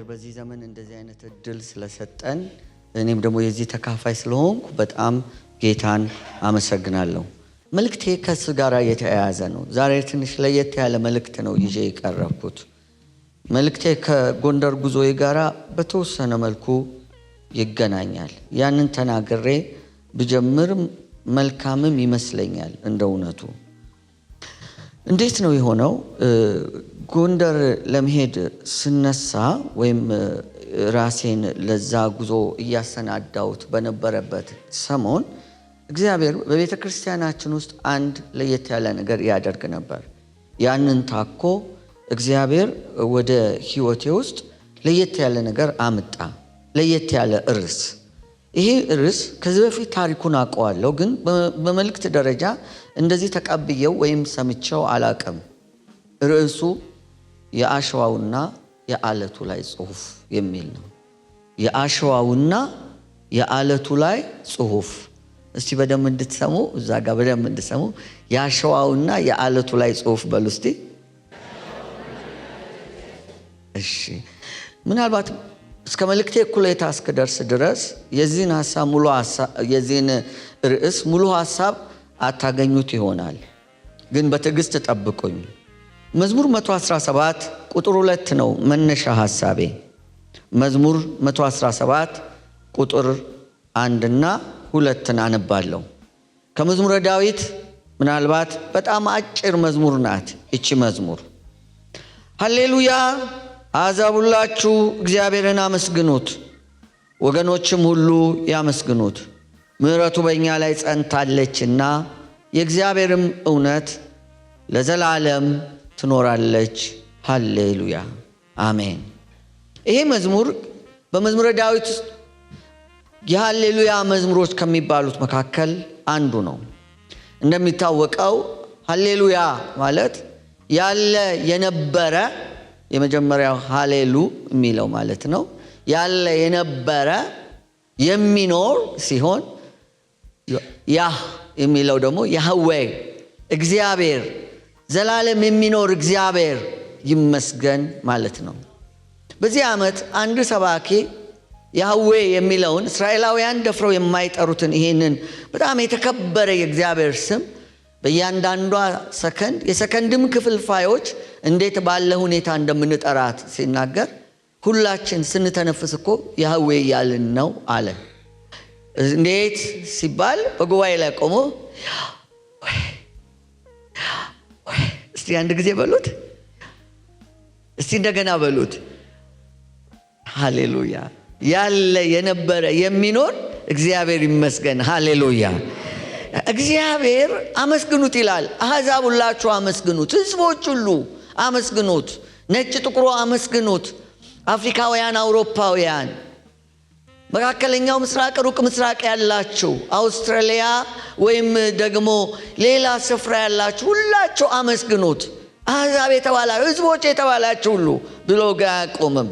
እግዚአብሔር በዚህ ዘመን እንደዚህ አይነት እድል ስለሰጠን እኔም ደግሞ የዚህ ተካፋይ ስለሆንኩ በጣም ጌታን አመሰግናለሁ። መልእክቴ ከሱ ጋር የተያያዘ ነው። ዛሬ ትንሽ ለየት ያለ መልእክት ነው ይዤ የቀረብኩት። መልእክቴ ከጎንደር ጉዞዬ ጋር በተወሰነ መልኩ ይገናኛል። ያንን ተናግሬ ብጀምር መልካምም ይመስለኛል። እንደውነቱ እንዴት ነው የሆነው? ጎንደር ለመሄድ ስነሳ ወይም ራሴን ለዛ ጉዞ እያሰናዳሁት በነበረበት ሰሞን እግዚአብሔር በቤተ ክርስቲያናችን ውስጥ አንድ ለየት ያለ ነገር ያደርግ ነበር። ያንን ታኮ እግዚአብሔር ወደ ሕይወቴ ውስጥ ለየት ያለ ነገር አመጣ። ለየት ያለ ርዕስ። ይሄ ርዕስ ከዚህ በፊት ታሪኩን አውቀዋለሁ፣ ግን በመልእክት ደረጃ እንደዚህ ተቀብየው ወይም ሰምቼው አላውቅም። ርዕሱ የአሸዋውና የዓለቱ ላይ ጽሑፍ የሚል ነው። የአሸዋውና የዓለቱ ላይ ጽሑፍ። እስቲ በደንብ እንድትሰሙ፣ እዛ ጋር በደንብ እንድትሰሙ። የአሸዋውና የዓለቱ ላይ ጽሑፍ በሉ እስቲ። እሺ፣ ምናልባት እስከ መልእክቴ እኩሌታ እስክደርስ ድረስ የዚህን ርዕስ ሙሉ ሐሳብ አታገኙት ይሆናል፣ ግን በትዕግስት ጠብቁኝ። መዝሙር 117 ቁጥር 2 ነው መነሻ ሐሳቤ። መዝሙር 117 ቁጥር 1 እና 2 አነባለሁ። ከመዝሙረ ዳዊት ምናልባት በጣም አጭር መዝሙር ናት እቺ መዝሙር። ሃሌሉያ፣ አሕዛብ ሁላችሁ እግዚአብሔርን አመስግኑት፣ ወገኖችም ሁሉ ያመስግኑት። ምሕረቱ በእኛ ላይ ጸንታለችና የእግዚአብሔርም እውነት ለዘላለም ትኖራለች። ሃሌሉያ አሜን። ይሄ መዝሙር በመዝሙረ ዳዊት ውስጥ የሃሌሉያ መዝሙሮች ከሚባሉት መካከል አንዱ ነው። እንደሚታወቀው ሃሌሉያ ማለት ያለ የነበረ፣ የመጀመሪያው ሃሌሉ የሚለው ማለት ነው። ያለ የነበረ የሚኖር ሲሆን ያህ የሚለው ደግሞ ያህዌ እግዚአብሔር፣ ዘላለም የሚኖር እግዚአብሔር ይመስገን ማለት ነው። በዚህ ዓመት አንድ ሰባኪ ያህዌ የሚለውን እስራኤላውያን ደፍረው የማይጠሩትን ይሄንን በጣም የተከበረ የእግዚአብሔር ስም በእያንዳንዷ ሰከንድ የሰከንድም ክፍልፋዮች እንዴት ባለ ሁኔታ እንደምንጠራት ሲናገር ሁላችን ስንተነፍስ እኮ ያህዌ እያልን ነው አለ። እንዴት ሲባል በጉባኤ ላይ ቆሞ እስቲ አንድ ጊዜ በሉት፣ እስቲ እንደገና በሉት። ሃሌሉያ። ያለ የነበረ የሚኖር እግዚአብሔር ይመስገን። ሃሌሉያ። እግዚአብሔር አመስግኑት ይላል። አሕዛብ ሁላችሁ አመስግኑት፣ ሕዝቦች ሁሉ አመስግኑት፣ ነጭ ጥቁሩ አመስግኑት፣ አፍሪካውያን፣ አውሮፓውያን፣ መካከለኛው ምስራቅ፣ ሩቅ ምስራቅ ያላችሁ፣ አውስትራሊያ ወይም ደግሞ ሌላ ስፍራ ያላችሁ ሁላችሁ አመስግኑት። አሕዛብ የተባላችሁ፣ ሕዝቦች የተባላችሁ ሁሉ ብሎ ጋር አያቆምም።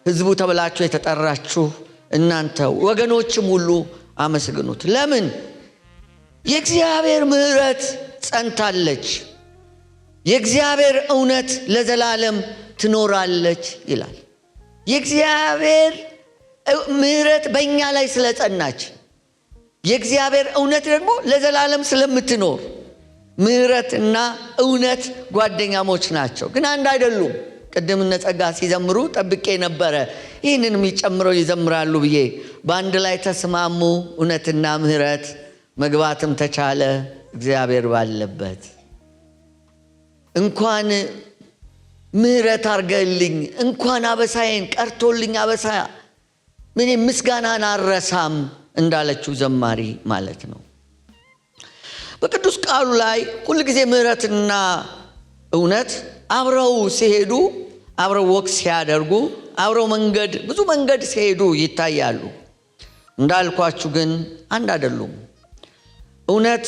ሕዝቡ ተብላችሁ የተጠራችሁ እናንተ ወገኖችም ሁሉ አመስግኑት። ለምን? የእግዚአብሔር ምሕረት ጸንታለች፣ የእግዚአብሔር እውነት ለዘላለም ትኖራለች ይላል። የእግዚአብሔር ምሕረት በእኛ ላይ ስለጸናች፣ የእግዚአብሔር እውነት ደግሞ ለዘላለም ስለምትኖር፣ ምሕረትና እውነት ጓደኛሞች ናቸው፣ ግን አንድ አይደሉም። ቅድም እነ ጸጋ ሲዘምሩ ጠብቄ ነበረ ይህንን የሚጨምረው ይዘምራሉ ብዬ። በአንድ ላይ ተስማሙ፣ እውነትና ምሕረት መግባትም ተቻለ እግዚአብሔር ባለበት። እንኳን ምሕረት አርገልኝ፣ እንኳን አበሳዬን ቀርቶልኝ አበሳ ምን ምስጋናን አረሳም እንዳለችው ዘማሪ ማለት ነው። በቅዱስ ቃሉ ላይ ሁል ጊዜ ምሕረትና እውነት አብረው ሲሄዱ፣ አብረው ወቅ ሲያደርጉ፣ አብረው ብዙ መንገድ ሲሄዱ ይታያሉ። እንዳልኳችሁ ግን አንድ አይደሉም። እውነት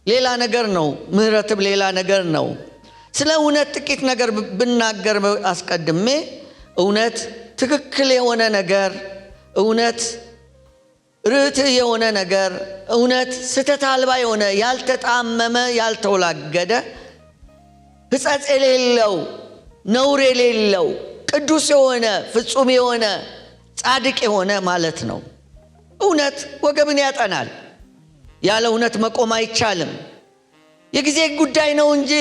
ሌላ ነገር ነው፣ ምሕረትም ሌላ ነገር ነው። ስለ እውነት ጥቂት ነገር ብናገር አስቀድሜ፣ እውነት ትክክል የሆነ ነገር፣ እውነት ርትዕ የሆነ ነገር፣ እውነት ስህተት አልባ የሆነ ያልተጣመመ ያልተወላገደ ሕጸጽ የሌለው ነውር የሌለው ቅዱስ የሆነ ፍጹም የሆነ ጻድቅ የሆነ ማለት ነው። እውነት ወገብን ያጠናል። ያለ እውነት መቆም አይቻልም። የጊዜ ጉዳይ ነው እንጂ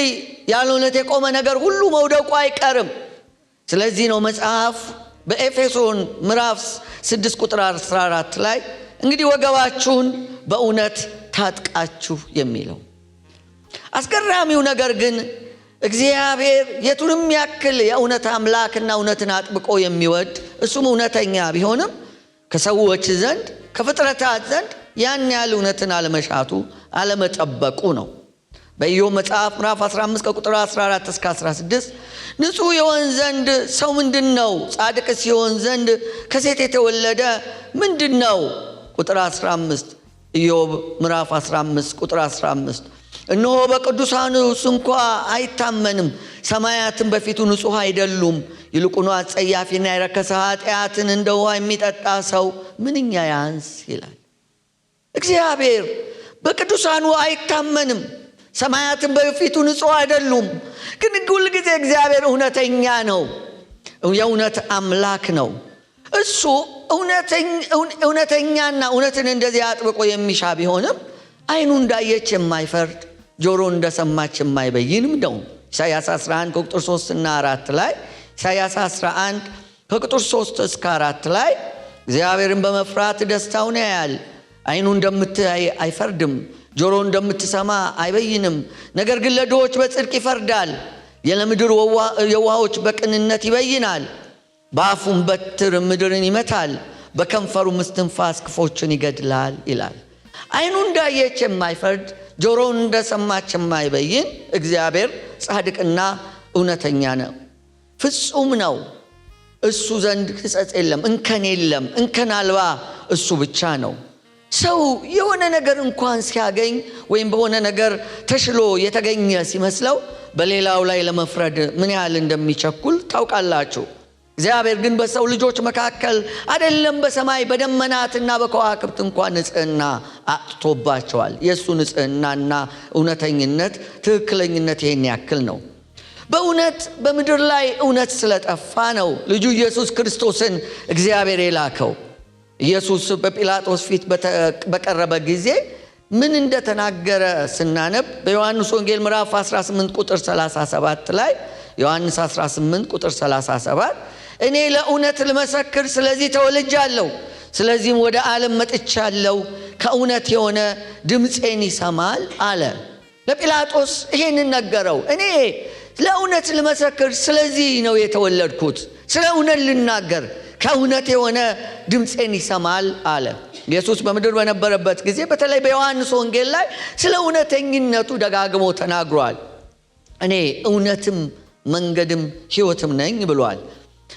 ያለ እውነት የቆመ ነገር ሁሉ መውደቁ አይቀርም። ስለዚህ ነው መጽሐፍ በኤፌሶን ምዕራፍ 6 ቁጥር 14 ላይ እንግዲህ ወገባችሁን በእውነት ታጥቃችሁ የሚለው። አስገራሚው ነገር ግን እግዚአብሔር የቱንም ያክል የእውነት አምላክና እውነትን አጥብቆ የሚወድ እሱም እውነተኛ ቢሆንም ከሰዎች ዘንድ ከፍጥረታት ዘንድ ያን ያህል እውነትን አለመሻቱ አለመጠበቁ ነው። በኢዮብ መጽሐፍ ምዕራፍ 15 ከቁጥር 14 እስከ 16 ንጹሕ ይሆን ዘንድ ሰው ምንድነው? ጻድቅ ሲሆን ዘንድ ከሴት የተወለደ ምንድነው? ቁጥር 15 ኢዮብ ምዕራፍ 15 ቁጥር 15 እነሆ በቅዱሳኑ እንኳ አይታመንም፣ ሰማያትን በፊቱ ንጹሕ አይደሉም። ይልቁኑ አጸያፊና የረከሰ ኃጢአትን እንደ ውሃ የሚጠጣ ሰው ምንኛ ያንስ ይላል። እግዚአብሔር በቅዱሳኑ አይታመንም፣ ሰማያትን በፊቱ ንጹሕ አይደሉም። ግን ሁል ጊዜ እግዚአብሔር እውነተኛ ነው፣ የእውነት አምላክ ነው። እሱ እውነተኛና እውነትን እንደዚህ አጥብቆ የሚሻ ቢሆንም ዓይኑ እንዳየች የማይፈርድ ጆሮ እንደሰማች የማይበይንም ነው። ኢሳይያስ 11 ከቁጥር 3 እና 4 ላይ ኢሳይያስ 11 ከቁጥር 3 እስከ 4 ላይ እግዚአብሔርን በመፍራት ደስታውን ያያል። ዓይኑ እንደምታይ አይፈርድም፣ ጆሮ እንደምትሰማ አይበይንም። ነገር ግን ለድሆች በጽድቅ ይፈርዳል፣ የለምድር የዋሆች በቅንነት ይበይናል። በአፉም በትር ምድርን ይመታል፣ በከንፈሩ እስትንፋስ ክፎችን ይገድላል ይላል። ዓይኑ እንዳየች የማይፈርድ ጆሮውን እንደሰማች የማይበይን እግዚአብሔር ጻድቅና እውነተኛ ነው፣ ፍጹም ነው። እሱ ዘንድ ሕጸጽ የለም፣ እንከን የለም። እንከን አልባ እሱ ብቻ ነው። ሰው የሆነ ነገር እንኳን ሲያገኝ ወይም በሆነ ነገር ተሽሎ የተገኘ ሲመስለው በሌላው ላይ ለመፍረድ ምን ያህል እንደሚቸኩል ታውቃላችሁ። እግዚአብሔር ግን በሰው ልጆች መካከል አይደለም በሰማይ በደመናትና በከዋክብት እንኳን ንጽሕና አጥቶባቸዋል። የእሱ ንጽሕናና እውነተኝነት ትክክለኝነት ይሄን ያክል ነው። በእውነት በምድር ላይ እውነት ስለጠፋ ነው ልጁ ኢየሱስ ክርስቶስን እግዚአብሔር የላከው። ኢየሱስ በጲላጦስ ፊት በቀረበ ጊዜ ምን እንደተናገረ ስናነብ በዮሐንስ ወንጌል ምዕራፍ 18 ቁጥር 37 ላይ ዮሐንስ 18 ቁጥር 37 እኔ ለእውነት ልመሰክር ስለዚህ ተወልጃለሁ፣ ስለዚህም ወደ ዓለም መጥቻለሁ፣ ከእውነት የሆነ ድምፄን ይሰማል አለ። ለጲላጦስ ይሄንን ነገረው። እኔ ለእውነት ልመሰክር ስለዚህ ነው የተወለድኩት፣ ስለ እውነት ልናገር፣ ከእውነት የሆነ ድምፄን ይሰማል አለ። ኢየሱስ በምድር በነበረበት ጊዜ በተለይ በዮሐንስ ወንጌል ላይ ስለ እውነተኝነቱ ደጋግሞ ተናግሯል። እኔ እውነትም መንገድም ሕይወትም ነኝ ብሏል።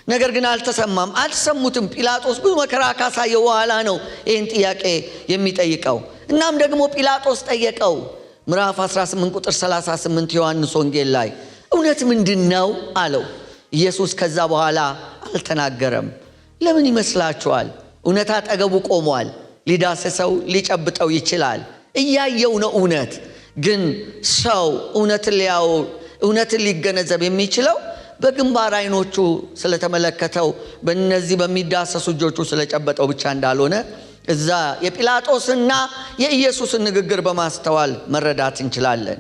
ነገር ግን አልተሰማም፣ አልሰሙትም። ጲላጦስ ብዙ መከራ ካሳየ በኋላ ነው ይህን ጥያቄ የሚጠይቀው። እናም ደግሞ ጲላጦስ ጠየቀው። ምዕራፍ 18 ቁጥር 38 ዮሐንስ ወንጌል ላይ እውነት ምንድን ነው አለው። ኢየሱስ ከዛ በኋላ አልተናገረም። ለምን ይመስላችኋል? እውነት አጠገቡ ቆሟል። ሊዳስሰው ሊጨብጠው ይችላል። እያየው ነው እውነት። ግን ሰው እውነትን ሊገነዘብ የሚችለው በግንባር አይኖቹ ስለተመለከተው በእነዚህ በሚዳሰሱ እጆቹ ስለጨበጠው ብቻ እንዳልሆነ እዛ የጲላጦስና የኢየሱስን ንግግር በማስተዋል መረዳት እንችላለን።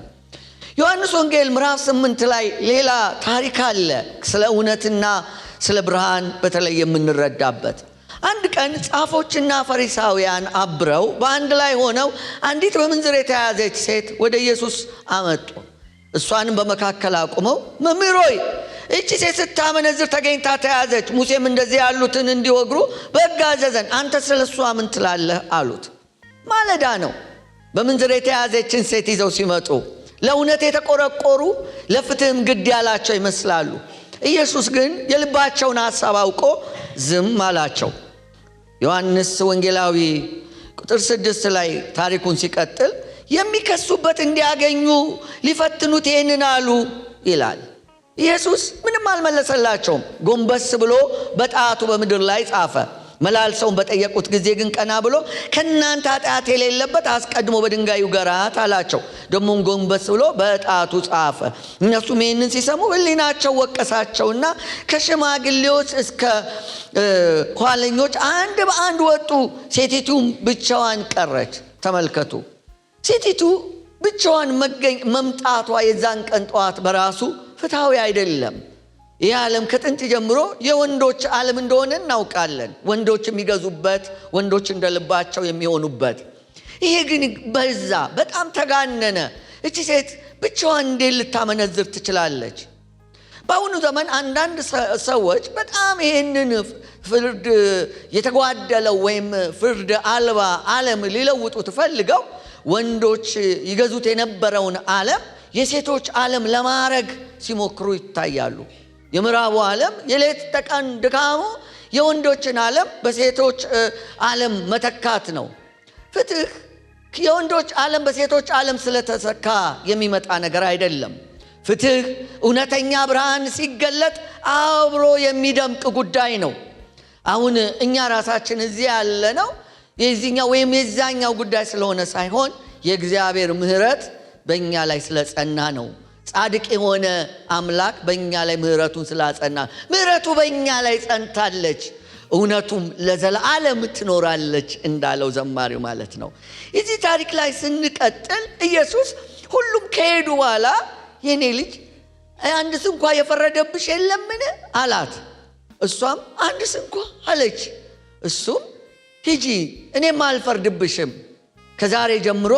ዮሐንስ ወንጌል ምዕራፍ 8 ላይ ሌላ ታሪክ አለ፣ ስለ እውነትና ስለ ብርሃን በተለይ የምንረዳበት። አንድ ቀን ጻፎችና ፈሪሳውያን አብረው በአንድ ላይ ሆነው አንዲት በምንዝር የተያዘች ሴት ወደ ኢየሱስ አመጡ። እሷንም በመካከል አቁመው መምህር ሆይ እቺ ሴት ስታመነዝር ተገኝታ ተያዘች፣ ሙሴም እንደዚህ ያሉትን እንዲወግሩ በሕግ አዘዘን፣ አንተ ስለሷ ምን ትላለህ አሉት። ማለዳ ነው። በምንዝር የተያዘችን ሴት ይዘው ሲመጡ ለእውነት የተቆረቆሩ ለፍትህም ግድ ያላቸው ይመስላሉ። ኢየሱስ ግን የልባቸውን ሐሳብ አውቆ ዝም አላቸው። ዮሐንስ ወንጌላዊ ቁጥር 6 ላይ ታሪኩን ሲቀጥል የሚከሱበት እንዲያገኙ ሊፈትኑት ይህንን አሉ ይላል። ኢየሱስ ምንም አልመለሰላቸውም። ጎንበስ ብሎ በጣቱ በምድር ላይ ጻፈ። መላልሰውን በጠየቁት ጊዜ ግን ቀና ብሎ ከናንተ ኃጢአት የሌለበት አስቀድሞ በድንጋይ ይውገራት አላቸው። ደሞም ጎንበስ ብሎ በጣቱ ጻፈ። እነሱም ይህንን ሲሰሙ ሕሊናቸው ወቀሳቸውና ከሽማግሌዎች እስከ ኋለኞች አንድ በአንድ ወጡ። ሴቲቱም ብቻዋን ቀረች። ተመልከቱ፣ ሴቲቱ ብቻዋን መምጣቷ የዛን ቀን ጠዋት በራሱ ፍትሃዊ አይደለም። ይህ ዓለም ከጥንት ጀምሮ የወንዶች ዓለም እንደሆነ እናውቃለን። ወንዶች የሚገዙበት፣ ወንዶች እንደልባቸው የሚሆኑበት። ይሄ ግን በዛ በጣም ተጋነነ። እቺ ሴት ብቻዋን እንዴት ልታመነዝር ትችላለች? በአሁኑ ዘመን አንዳንድ ሰዎች በጣም ይህንን ፍርድ የተጓደለው ወይም ፍርድ አልባ ዓለም ሊለውጡት ፈልገው ወንዶች ይገዙት የነበረውን ዓለም የሴቶች ዓለም ለማድረግ ሲሞክሩ ይታያሉ። የምዕራቡ ዓለም የሌት ተቀን ድካሙ የወንዶችን ዓለም በሴቶች ዓለም መተካት ነው። ፍትህ የወንዶች ዓለም በሴቶች ዓለም ስለተሰካ የሚመጣ ነገር አይደለም። ፍትህ እውነተኛ ብርሃን ሲገለጥ አብሮ የሚደምቅ ጉዳይ ነው። አሁን እኛ ራሳችን እዚህ ያለ ነው የዚህኛው ወይም የዛኛው ጉዳይ ስለሆነ ሳይሆን የእግዚአብሔር ምሕረት በእኛ ላይ ስለጸና ነው። ጻድቅ የሆነ አምላክ በእኛ ላይ ምሕረቱን ስላጸና ምሕረቱ በእኛ ላይ ጸንታለች፣ እውነቱም ለዘላለም ትኖራለች እንዳለው ዘማሪው ማለት ነው። እዚህ ታሪክ ላይ ስንቀጥል ኢየሱስ ሁሉም ከሄዱ በኋላ የኔ ልጅ አንድስ እንኳ የፈረደብሽ የለምን አላት። እሷም አንድስ እንኳ አለች። እሱም ሂጂ እኔም አልፈርድብሽም፣ ከዛሬ ጀምሮ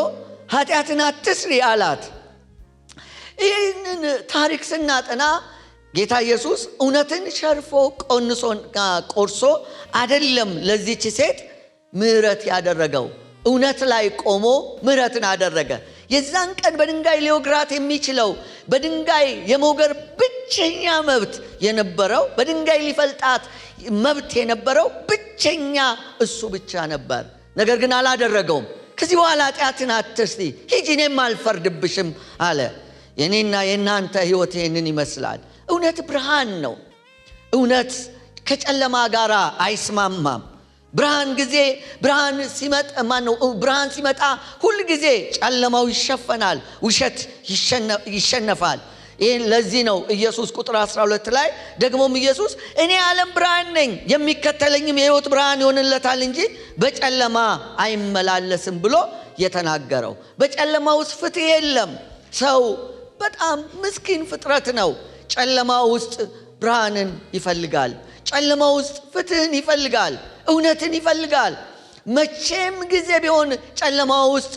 ኃጢአትን አትስሪ አላት። ይህንን ታሪክ ስናጠና ጌታ ኢየሱስ እውነትን ሸርፎ ቆርሶ አይደለም ለዚች ሴት ምሕረት ያደረገው፣ እውነት ላይ ቆሞ ምሕረትን አደረገ። የዛን ቀን በድንጋይ ሊወግራት የሚችለው በድንጋይ የመውገር ብቸኛ መብት የነበረው በድንጋይ ሊፈልጣት መብት የነበረው ብቸኛ እሱ ብቻ ነበር። ነገር ግን አላደረገውም። ከዚህ በኋላ ኃጢአትን አትስሪ፣ ሂጂ እኔም አልፈርድብሽም አለ። የኔና የናንተ ሕይወት ይህንን ይመስላል። እውነት ብርሃን ነው። እውነት ከጨለማ ጋር አይስማማም። ብርሃን ሲመጣ ሁል ጊዜ ጨለማው ይሸፈናል፣ ውሸት ይሸነፋል። ይህን ለዚህ ነው ኢየሱስ ቁጥር 12 ላይ ደግሞም ኢየሱስ እኔ ዓለም ብርሃን ነኝ፣ የሚከተለኝም የሕይወት ብርሃን ይሆንለታል እንጂ በጨለማ አይመላለስም ብሎ የተናገረው። በጨለማ ውስጥ ፍትህ የለም። ሰው በጣም ምስኪን ፍጥረት ነው። ጨለማ ውስጥ ብርሃንን ይፈልጋል። ጨለማ ውስጥ ፍትህን ይፈልጋል፣ እውነትን ይፈልጋል። መቼም ጊዜ ቢሆን ጨለማ ውስጥ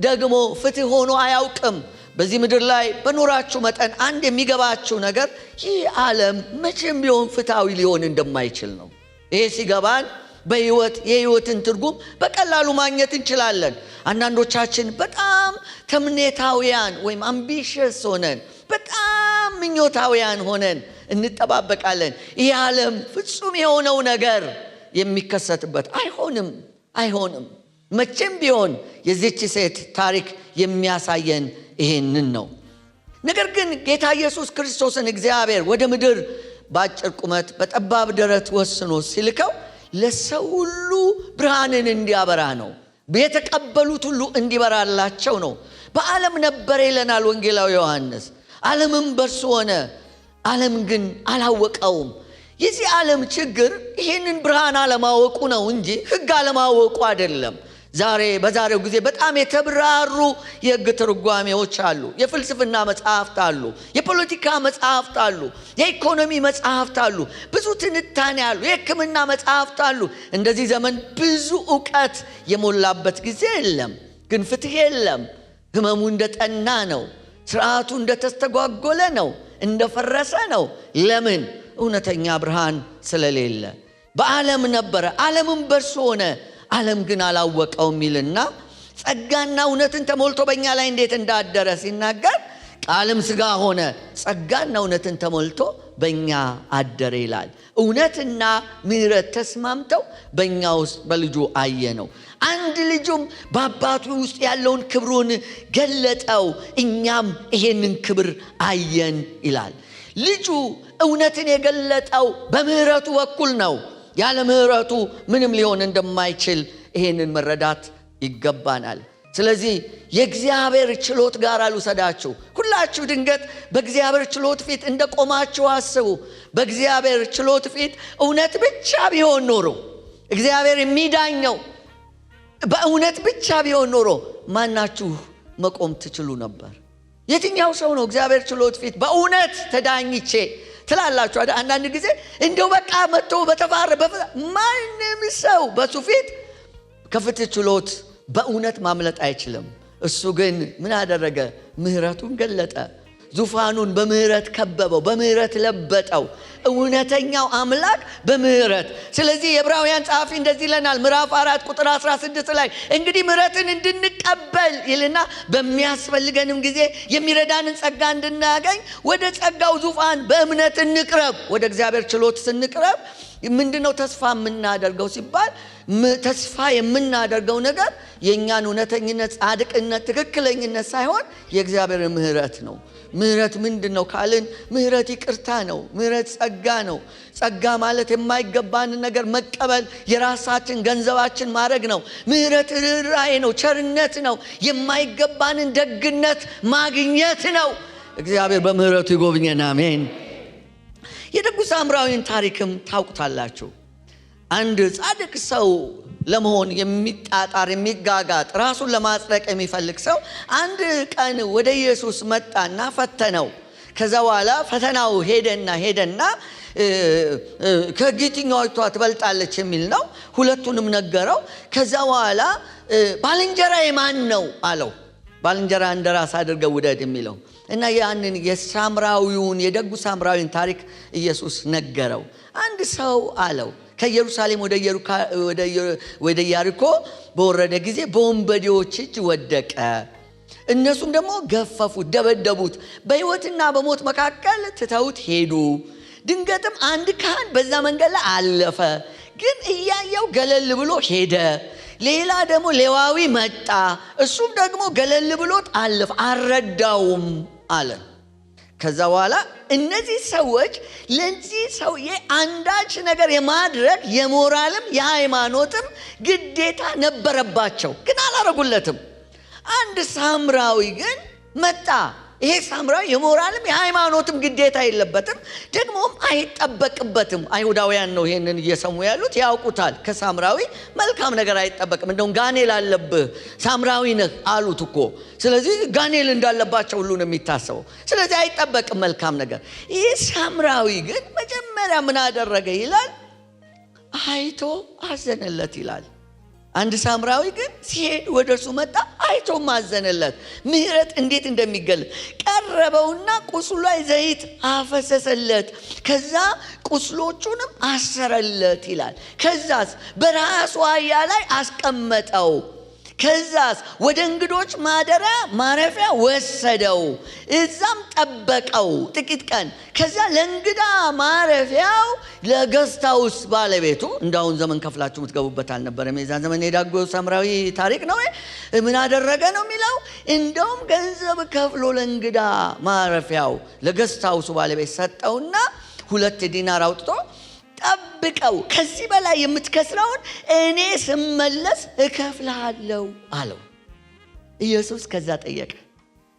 ደግሞ ፍትህ ሆኖ አያውቅም። በዚህ ምድር ላይ በኖራችሁ መጠን አንድ የሚገባችሁ ነገር ይህ ዓለም መቼም ቢሆን ፍትሃዊ ሊሆን እንደማይችል ነው። ይሄ ሲገባን የህይወትን ትርጉም በቀላሉ ማግኘት እንችላለን። አንዳንዶቻችን በጣም ተምኔታውያን ወይም አምቢሽስ ሆነን በጣም ምኞታውያን ሆነን እንጠባበቃለን። ይህ ዓለም ፍጹም የሆነው ነገር የሚከሰትበት አይሆንም። መቼም ቢሆን የዚች ሴት ታሪክ የሚያሳየን ይሄንን ነው። ነገር ግን ጌታ ኢየሱስ ክርስቶስን እግዚአብሔር ወደ ምድር በአጭር ቁመት በጠባብ ደረት ወስኖ ሲልከው ለሰው ሁሉ ብርሃንን እንዲያበራ ነው። የተቀበሉት ሁሉ እንዲበራላቸው ነው። በዓለም ነበር ይለናል ወንጌላዊ ዮሐንስ። ዓለምም በእርሱ ሆነ፣ ዓለም ግን አላወቀውም። የዚህ ዓለም ችግር ይህንን ብርሃን አለማወቁ ነው እንጂ ሕግ አለማወቁ አይደለም። በዛሬው ጊዜ በጣም የተብራሩ የሕግ ትርጓሜዎች አሉ። የፍልስፍና መጽሐፍት አሉ፣ የፖለቲካ መጽሐፍት አሉ፣ የኢኮኖሚ መጽሐፍት አሉ፣ ብዙ ትንታኔ አሉ፣ የሕክምና መጽሐፍት አሉ። እንደዚህ ዘመን ብዙ ዕውቀት የሞላበት ጊዜ የለም። ግን ፍትህ የለም። ህመሙ እንደጠና ነው። ስርዓቱ እንደተስተጓጎለ ነው፣ እንደፈረሰ ነው። ለምን? እውነተኛ ብርሃን ስለሌለ። በዓለም ነበረ፣ ዓለምም በእርሱ ሆነ፣ ዓለም ግን አላወቀውም ይልና ጸጋና እውነትን ተሞልቶ በእኛ ላይ እንዴት እንዳደረ ሲናገር ቃልም ሥጋ ሆነ፣ ጸጋና እውነትን ተሞልቶ በእኛ አደረ ይላል። እውነትና ምሕረት ተስማምተው በእኛ ውስጥ በልጁ አየ ነው። አንድ ልጁም በአባቱ ውስጥ ያለውን ክብሩን ገለጠው፣ እኛም ይሄንን ክብር አየን ይላል። ልጁ እውነትን የገለጠው በምሕረቱ በኩል ነው። ያለ ምህረቱ ምንም ሊሆን እንደማይችል ይሄንን መረዳት ይገባናል። ስለዚህ የእግዚአብሔር ችሎት ጋር ልውሰዳችሁ። ሁላችሁ ድንገት በእግዚአብሔር ችሎት ፊት እንደቆማችሁ አስቡ። በእግዚአብሔር ችሎት ፊት እውነት ብቻ ቢሆን ኖሮ፣ እግዚአብሔር የሚዳኘው በእውነት ብቻ ቢሆን ኖሮ ማናችሁ መቆም ትችሉ ነበር? የትኛው ሰው ነው እግዚአብሔር ችሎት ፊት በእውነት ተዳኝቼ ትላላችሁ? አንዳንድ ጊዜ እንደው በቃ መጥቶ በተፋረ ማንም ሰው በሱ ፊት ከፍትህ ችሎት በእውነት ማምለጥ አይችልም። እሱ ግን ምን አደረገ? ምህረቱን ገለጠ። ዙፋኑን በምህረት ከበበው፣ በምህረት ለበጠው። እውነተኛው አምላክ በምህረት። ስለዚህ የዕብራውያን ጸሐፊ እንደዚህ ይለናል ምዕራፍ 4 ቁጥር 16 ላይ እንግዲህ ምህረትን እንድንቀበል ይልና በሚያስፈልገንም ጊዜ የሚረዳንን ጸጋ እንድናገኝ ወደ ጸጋው ዙፋን በእምነት እንቅረብ። ወደ እግዚአብሔር ችሎት ስንቅረብ ምንድነው ተስፋ የምናደርገው ሲባል ተስፋ የምናደርገው ነገር የኛን እውነተኝነት፣ ጻድቅነት፣ ትክክለኝነት ሳይሆን የእግዚአብሔር ምህረት ነው። ምህረት ምንድነው ካልን ምህረት ይቅርታ ነው። ምህረት ጸጋ ነው። ጸጋ ማለት የማይገባን ነገር መቀበል፣ የራሳችን ገንዘባችን ማድረግ ነው። ምህረት ርኅራኄ ነው፣ ቸርነት ነው። የማይገባንን ደግነት ማግኘት ነው። እግዚአብሔር በምህረቱ ይጎብኘን። አሜን። የደጉ ሳምራዊን ታሪክም ታውቁታላችሁ። አንድ ጻድቅ ሰው ለመሆን የሚጣጣር የሚጋጋጥ ራሱን ለማጽደቅ የሚፈልግ ሰው አንድ ቀን ወደ ኢየሱስ መጣና ፈተነው። ከዛ በኋላ ፈተናው ሄደና ከጌትኛይቷ ትበልጣለች የሚል ነው። ሁለቱንም ነገረው። ከዛ በኋላ ባልንጀራዬ ማን ነው አለው። ባልንጀራ እንደራስ አድርገው ውደድ የሚለው እና ያንን የሳምራዊውን የደጉ ሳምራዊን ታሪክ ኢየሱስ ነገረው። አንድ ሰው አለው ከኢየሩሳሌም ወደ ኢያሪኮ በወረደ ጊዜ በወንበዴዎች እጅ ወደቀ። እነሱም ደግሞ ገፈፉት፣ ደበደቡት፣ በሕይወትና በሞት መካከል ትተውት ሄዱ። ድንገትም አንድ ካህን በዛ መንገድ ላይ አለፈ፣ ግን እያየው ገለል ብሎ ሄደ። ሌላ ደግሞ ሌዋዊ መጣ፣ እሱም ደግሞ ገለል ብሎት አለፈ፣ አልረዳውም አለ። ከዛ በኋላ እነዚህ ሰዎች ለዚህ ሰውዬ አንዳች ነገር የማድረግ የሞራልም የሃይማኖትም ግዴታ ነበረባቸው፣ ግን አላረጉለትም። አንድ ሳምራዊ ግን መጣ። ይሄ ሳምራዊ የሞራልም የሃይማኖትም ግዴታ የለበትም፣ ደግሞም አይጠበቅበትም። አይሁዳውያን ነው ይሄንን እየሰሙ ያሉት፣ ያውቁታል። ከሳምራዊ መልካም ነገር አይጠበቅም። እንደውም ጋኔል አለብህ ሳምራዊ ነህ አሉት እኮ። ስለዚህ ጋኔል እንዳለባቸው ሁሉ ነው የሚታሰበው። ስለዚህ አይጠበቅም መልካም ነገር። ይህ ሳምራዊ ግን መጀመሪያ ምን አደረገ ይላል? አይቶ አዘነለት ይላል። አንድ ሳምራዊ ግን ሲሄድ ወደ እርሱ መጣ፣ አይቶ ማዘነለት። ምህረት እንዴት እንደሚገለጥ ቀረበውና ቁስሉ ላይ ዘይት አፈሰሰለት። ከዛ ቁስሎቹንም አሰረለት ይላል። ከዛስ በራሱ አህያ ላይ አስቀመጠው። ከዛስ ወደ እንግዶች ማረፊያ ወሰደው፣ እዛም ጠበቀው ጥቂት ቀን። ከዛ ለእንግዳ ማረፊያው ለገስት ሃውስ ባለቤቱ፣ እንዳሁን ዘመን ከፍላችሁ የምትገቡበት አልነበረም። የዛ ዘመን የደጉ ሳምራዊ ታሪክ ነው። ምን አደረገ ነው የሚለው? እንደውም ገንዘብ ከፍሎ ለእንግዳ ማረፊያው ለገስት ሃውሱ ባለቤት ሰጠውና 2 ዲናር አውጥቶ ጠብቀው፣ ከዚህ በላይ የምትከስረውን እኔ ስመለስ እከፍልሃለሁ አለው። ኢየሱስ ከዛ ጠየቀ፣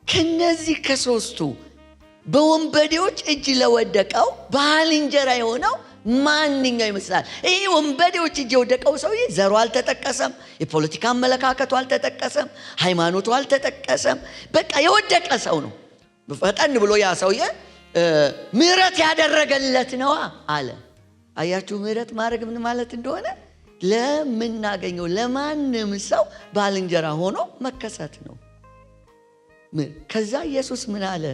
ከነዚህ ከሶስቱ በወንበዴዎች እጅ ለወደቀው ባልንጀራ የሆነው ማንኛው ይመስላል? ይህ ወንበዴዎች እጅ የወደቀው ሰውዬ ዘሩ አልተጠቀሰም፣ የፖለቲካ አመለካከቱ አልተጠቀሰም፣ ሃይማኖቱ አልተጠቀሰም። በቃ የወደቀ ሰው ነው። ፈጠን ብሎ ያ ሰውዬ ምህረት ያደረገለት ነዋ አለ። አያችሁ ምህረት ማድረግ ምን ማለት እንደሆነ? ለምናገኘው ለማንም ሰው ባልንጀራ ሆኖ መከሰት ነው። ከዛ ኢየሱስ ምን አለ?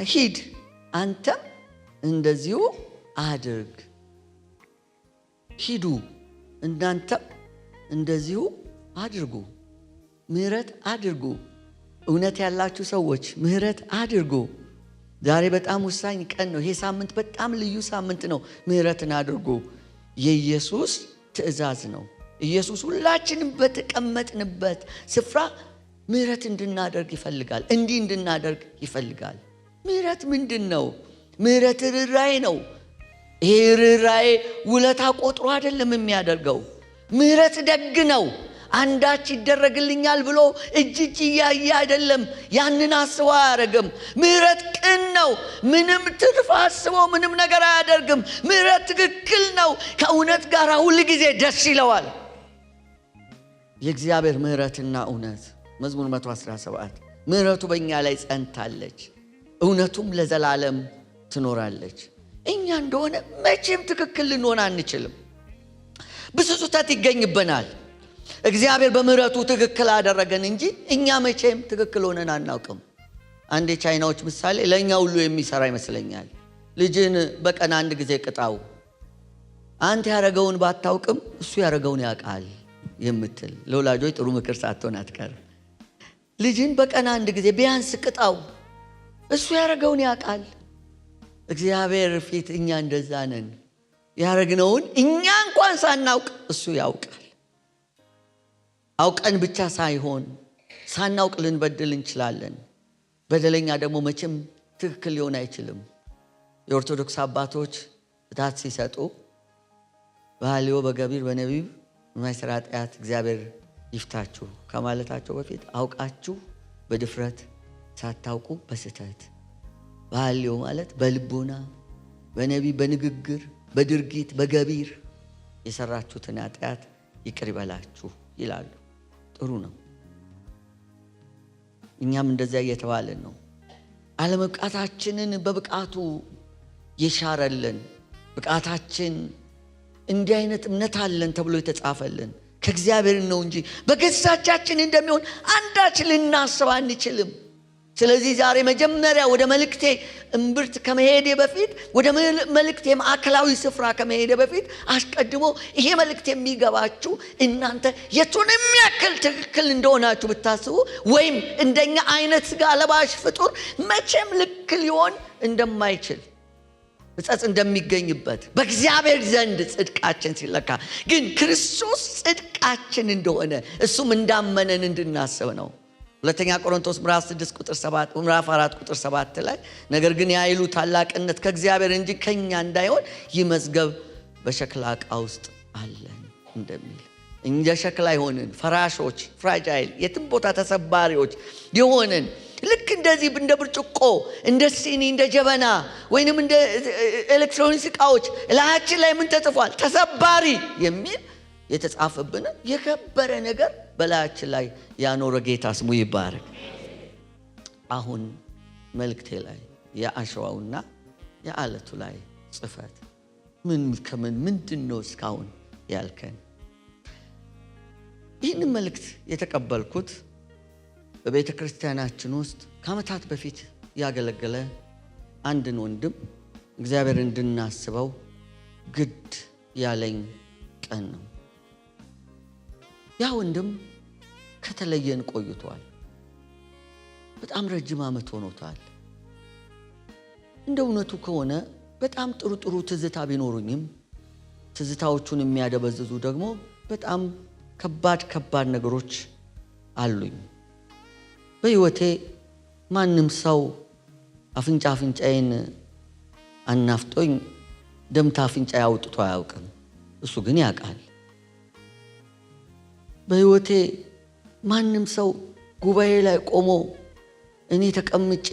ሂድ አንተም እንደዚሁ አድርግ። ሂዱ እናንተም እንደዚሁ አድርጉ። ምህረት አድርጉ። እውነት ያላችሁ ሰዎች ምህረት አድርጉ። ዛሬ በጣም ወሳኝ ቀን ነው። ይሄ ሳምንት በጣም ልዩ ሳምንት ነው። ምህረትን አድርጉ የኢየሱስ ትእዛዝ ነው። ኢየሱስ ሁላችንም በተቀመጥንበት ስፍራ ምህረት እንድናደርግ ይፈልጋል። እንዲህ እንድናደርግ ይፈልጋል። ምህረት ምንድን ነው? ምህረት ርኅራኄ ነው። ይሄ ርኅራኄ ውለታ ቆጥሮ አይደለም የሚያደርገው። ምህረት ደግ ነው። አንዳች ይደረግልኛል ብሎ እጅ እያየ አይደለም ያንን አስቦ አያደርግም። ምህረት ቅን ነው። ምንም ትርፍ አስቦ ምንም ነገር አያደርግም። ምህረት ትክክል ነው። ከእውነት ጋር ሁል ጊዜ ደስ ይለዋል። የእግዚአብሔር ምህረትና እውነት መዝሙር 117 ምህረቱ በእኛ ላይ ጸንታለች፣ እውነቱም ለዘላለም ትኖራለች። እኛ እንደሆነ መቼም ትክክል ልንሆን አንችልም። ብዙ ስህተት ይገኝብናል። እግዚአብሔር በምህረቱ ትክክል አደረገን እንጂ እኛ መቼም ትክክል ሆነን አናውቅም። አንድ የቻይናዎች ምሳሌ ለእኛ ሁሉ የሚሰራ ይመስለኛል። ልጅን በቀን አንድ ጊዜ ቅጣው፣ አንተ ያረገውን ባታውቅም እሱ ያረገውን ያውቃል የምትል ለወላጆች ጥሩ ምክር ሳትሆን አትቀር። ልጅን በቀን አንድ ጊዜ ቢያንስ ቅጣው፣ እሱ ያረገውን ያውቃል። እግዚአብሔር ፊት እኛ እንደዛ ነን። ያረግነውን እኛ እንኳን ሳናውቅ እሱ ያውቃል። አውቀን ብቻ ሳይሆን ሳናውቅ ልንበድል እንችላለን። በደለኛ ደግሞ መቼም ትክክል ሊሆን አይችልም። የኦርቶዶክስ አባቶች ፍትሐት ሲሰጡ በሐልዮ በገቢር በነቢብ የማይሰራ ኃጢአት እግዚአብሔር ይፍታችሁ ከማለታቸው በፊት አውቃችሁ በድፍረት ሳታውቁ በስህተት፣ በሐልዮ ማለት በልቦና፣ በነቢብ በንግግር በድርጊት በገቢር የሰራችሁትን ኃጢአት ይቅር ይበላችሁ ይላሉ። ጥሩ ነው። እኛም እንደዚያ እየተባለን ነው። አለመብቃታችንን በብቃቱ የሻረልን ብቃታችን እንዲህ አይነት እምነት አለን ተብሎ የተጻፈልን ከእግዚአብሔር ነው እንጂ በገዛቻችን እንደሚሆን አንዳች ልናስብ አንችልም። ስለዚህ ዛሬ መጀመሪያ ወደ መልእክቴ እምብርት ከመሄዴ በፊት ወደ መልእክቴ ማዕከላዊ ስፍራ ከመሄዴ በፊት አስቀድሞ ይሄ መልእክት የሚገባችሁ እናንተ የቱንም ያክል ትክክል እንደሆናችሁ ብታስቡ ወይም እንደኛ አይነት ስጋ ለባሽ ፍጡር መቼም ልክ ሊሆን እንደማይችል እጸጽ እንደሚገኝበት በእግዚአብሔር ዘንድ ጽድቃችን ሲለካ ግን ክርስቶስ ጽድቃችን እንደሆነ እሱም እንዳመነን እንድናስብ ነው። ሁለተኛ ቆሮንቶስ ምዕራፍ 6 ቁጥር 7 ምዕራፍ 4 ቁጥር 7 ላይ ነገር ግን የኃይሉ ታላቅነት ከእግዚአብሔር እንጂ ከኛ እንዳይሆን ይህ መዝገብ በሸክላ ዕቃ ውስጥ አለን እንደሚል እንደ ሸክላ ይሆንን ፈራሾች ፍራጃይል የትም ቦታ ተሰባሪዎች የሆንን ልክ እንደዚህ እንደ ብርጭቆ እንደ ሲኒ እንደ ጀበና ወይንም እንደ ኤሌክትሮኒክስ ዕቃዎች ላያችን ላይ ምን ተጽፏል? ተሰባሪ የሚል የተጻፈብን የከበረ ነገር በላያችን ላይ ያኖረ ጌታ ስሙ ይባረክ። አሁን መልእክቴ ላይ የአሸዋውና የአለቱ ላይ ጽፈት ምንድን ነው እስካሁን ያልከን? ይህን መልእክት የተቀበልኩት በቤተ ክርስቲያናችን ውስጥ ከዓመታት በፊት ያገለገለ አንድን ወንድም እግዚአብሔር እንድናስበው ግድ ያለኝ ቀን ነው። ያ ወንድም ከተለየን ቆይቷል። በጣም ረጅም ዓመት ሆኖታል። እንደ እውነቱ ከሆነ በጣም ጥሩ ትዝታ ቢኖሩኝም ትዝታዎቹን የሚያደበዝዙ ደግሞ በጣም ከባድ ነገሮች አሉኝ። በሕይወቴ ማንም ሰው አፍንጫዬን አናፍጦኝ ደምታ አፍንጫዬ አውጥቶ አያውቅም። እሱ ግን ያውቃል። በሕይወቴ ማንም ሰው ጉባኤ ላይ ቆሞ እኔ ተቀምጬ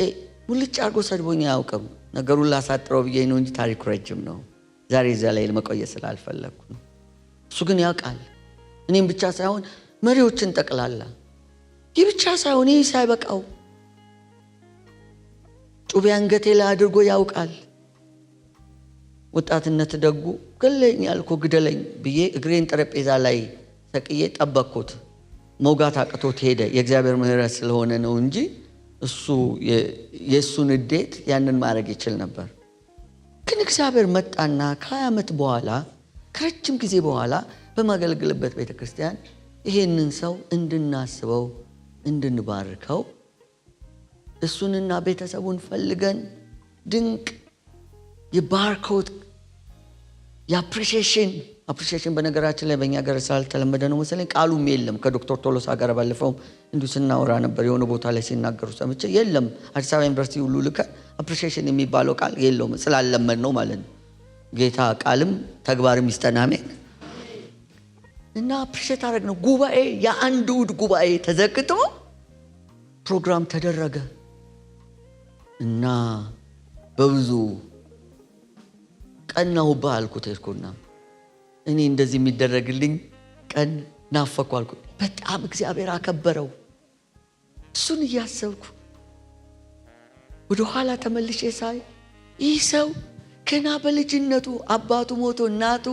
ሙልጭ አድርጎ ሰድቦኝ አያውቅም። ነገሩን ላሳጥረው ብዬ ነው እንጂ ታሪኩ ረጅም ነው። ዛሬ እዛ ላይ ለመቆየት ስላልፈለግኩ ነው። እሱ ግን ያውቃል። እኔም ብቻ ሳይሆን መሪዎችን ጠቅላላ ይህ ብቻ ሳይሆን ይህ ሳይበቃው ጩቤ አንገቴ ላይ አድርጎ ያውቃል። ወጣትነት ደጉ ገለኝ ያልኩ ግደለኝ ብዬ እግሬን ጠረጴዛ ላይ ሰቅዬ ጠበቅኩት። መውጋት አቅቶት ሄደ። የእግዚአብሔር ምሕረት ስለሆነ ነው እንጂ እሱ የእሱን እንዴት ያንን ማድረግ ይችል ነበር። ግን እግዚአብሔር መጣና ከ20 ዓመት በኋላ ከረጅም ጊዜ በኋላ በማገልግልበት ቤተክርስቲያን ይሄንን ሰው እንድናስበው እንድንባርከው እሱንና ቤተሰቡን ፈልገን ድንቅ የባርኮት የአፕሪሺዬሽን በነገራችን ላይ በእኛ ሀገር ስላልተለመደ ነው መሰለኝ ቃሉም የለም። ከዶክተር ቶሎሳ ጋር ባለፈው እንዲሁ ስናወራ ነበር። የሆነ ቦታ ላይ ሲናገሩ ሰምቼ የለም አዲስ አበባ ዩኒቨርሲቲ ሁሉ ልከን አፕሪሺዬሽን የሚባለው ቃል የለውም ስላለመድ ነው ማለት ነው። ጌታ ቃልም ተግባርም ይስጠናሜ እና አፕሪሼት አደረግነው። ጉባኤ የአንድ እሑድ ጉባኤ ተዘግቶ ፕሮግራም ተደረገ እና በብዙ ቀናሁብህ አልኩት። ሄድኩና እኔ እንደዚህ የሚደረግልኝ ቀን ናፈኩ አልኩት። በጣም እግዚአብሔር አከበረው። እሱን እያሰብኩ ወደ ኋላ ተመልሼ ሳይ ይህ ሰው ገና በልጅነቱ አባቱ ሞቶ እናቱ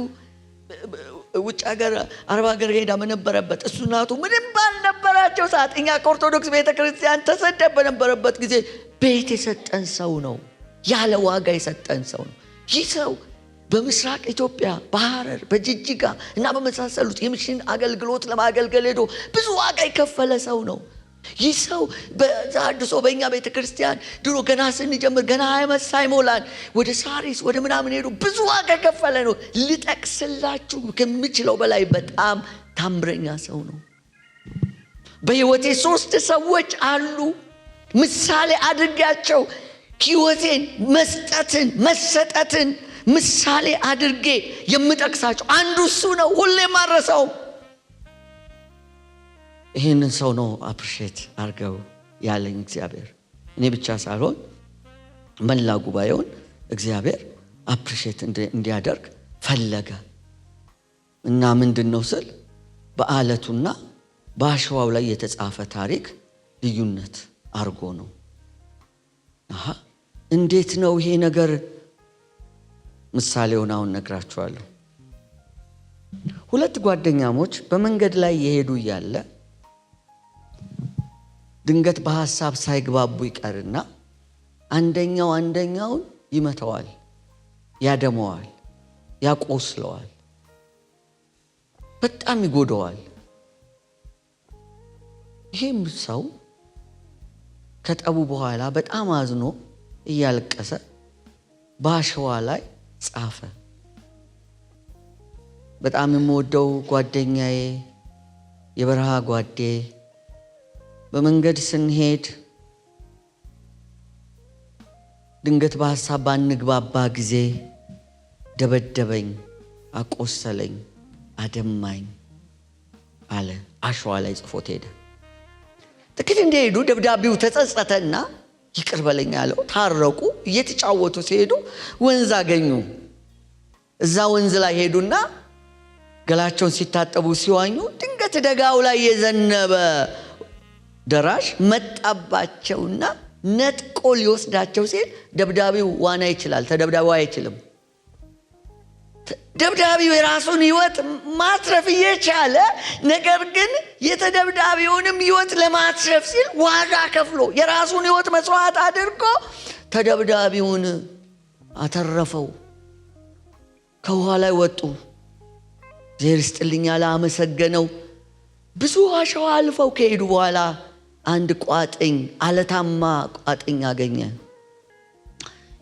ውጭ ሀገር አረብ ሀገር ሄዳ በነበረበት እሱ እናቱ ምንም ባልነበራቸው ሰዓት እኛ ከኦርቶዶክስ ቤተክርስቲያን ተሰደን በነበረበት ጊዜ ቤት የሰጠን ሰው ነው። ያለ ዋጋ የሰጠን ሰው ነው። ይህ ሰው በምስራቅ ኢትዮጵያ በሐረር በጅጅጋ እና በመሳሰሉት የሚሽን አገልግሎት ለማገልገል ሄዶ ብዙ ዋጋ የከፈለ ሰው ነው። ይህ ሰው በዛድሶ በእኛ ቤተክርስቲያን ድሮ ገና ስንጀምር ገና ዓመት ሳይሞላን ወደ ሳሪስ ወደ ምናምን ሄዶ ብዙ ዋጋ የከፈለ ነው። ልጠቅስላችሁ ከምችለው በላይ በጣም ታምረኛ ሰው ነው። በህይወቴ 3 ሰዎች አሉ ምሳሌ አድርጋቸው ህይወቴን መስጠትን መሰጠትን ምሳሌ አድርጌ የምጠቅሳቸው አንዱ እሱ ነው። ሁሌ ማረሳው ይሄንን ሰው ነው አፕሪሼት አርገው ያለኝ እግዚአብሔር። እኔ ብቻ ሳልሆን መላ ጉባኤውን እግዚአብሔር አፕሪሼት እንዲያደርግ ፈለገ እና ምንድነው ስል በአለቱና በአሸዋው ላይ የተጻፈ ታሪክ ልዩነት አርጎ ነው። እንዴት ነው ይሄ ነገር? ምሳሌውን አሁን ነግራችኋለሁ። 2 ጓደኛሞች በመንገድ ላይ የሄዱ እያለ ድንገት በሐሳብ ሳይግባቡ ይቀርና አንደኛውን ይመታዋል፣ ያደመዋል፣ ያቆስለዋል፣ በጣም ይጎዳዋል። ይሄም ሰው ከጠቡ በኋላ በጣም አዝኖ እያለቀሰ በአሸዋ ላይ ጻፈ። በጣም የምወደው ጓደኛዬ የበረሃ ጓዴ በመንገድ ስንሄድ ድንገት በሐሳብ ባንግባባ ጊዜ ደበደበኝ፣ አቆሰለኝ፣ አደማኝ አለ። አሸዋ ላይ ጽፎት ሄደ። ጥቂት እንደሄዱ ደብዳቤው ተጸጸተና ይቅር በለኝ አለው። ታረቁ። እየተጫወቱ ሲሄዱ ወንዝ አገኙ። እዛ ወንዝ ላይ ሄዱና ገላቸውን ሲታጠቡ ሲዋኙ ድንገት ደጋው ላይ የዘነበ ደራሽ መጣባቸውና ነጥቆ ሊወስዳቸው ሲል ደብዳቤው ዋና ይችላል፣ ተደብዳቢው አይችልም። ደብዳቢው የራሱን ህይወት ማትረፍ እየቻለ ነገር ግን የተደብዳቢውንም ህይወት ለማትረፍ ሲል ዋጋ ከፍሎ የራሱን ህይወት መስዋዕት አድርጎ ተደብዳቢውን አተረፈው። ከውሃ ላይ ወጡ። እግዚአብሔር ይስጥልኝ አለ፣ አመሰገነው። ብዙ አሸዋ አልፈው ከሄዱ በኋላ አንድ ቋጥኝ አለታማ ቋጥኝ አገኘ።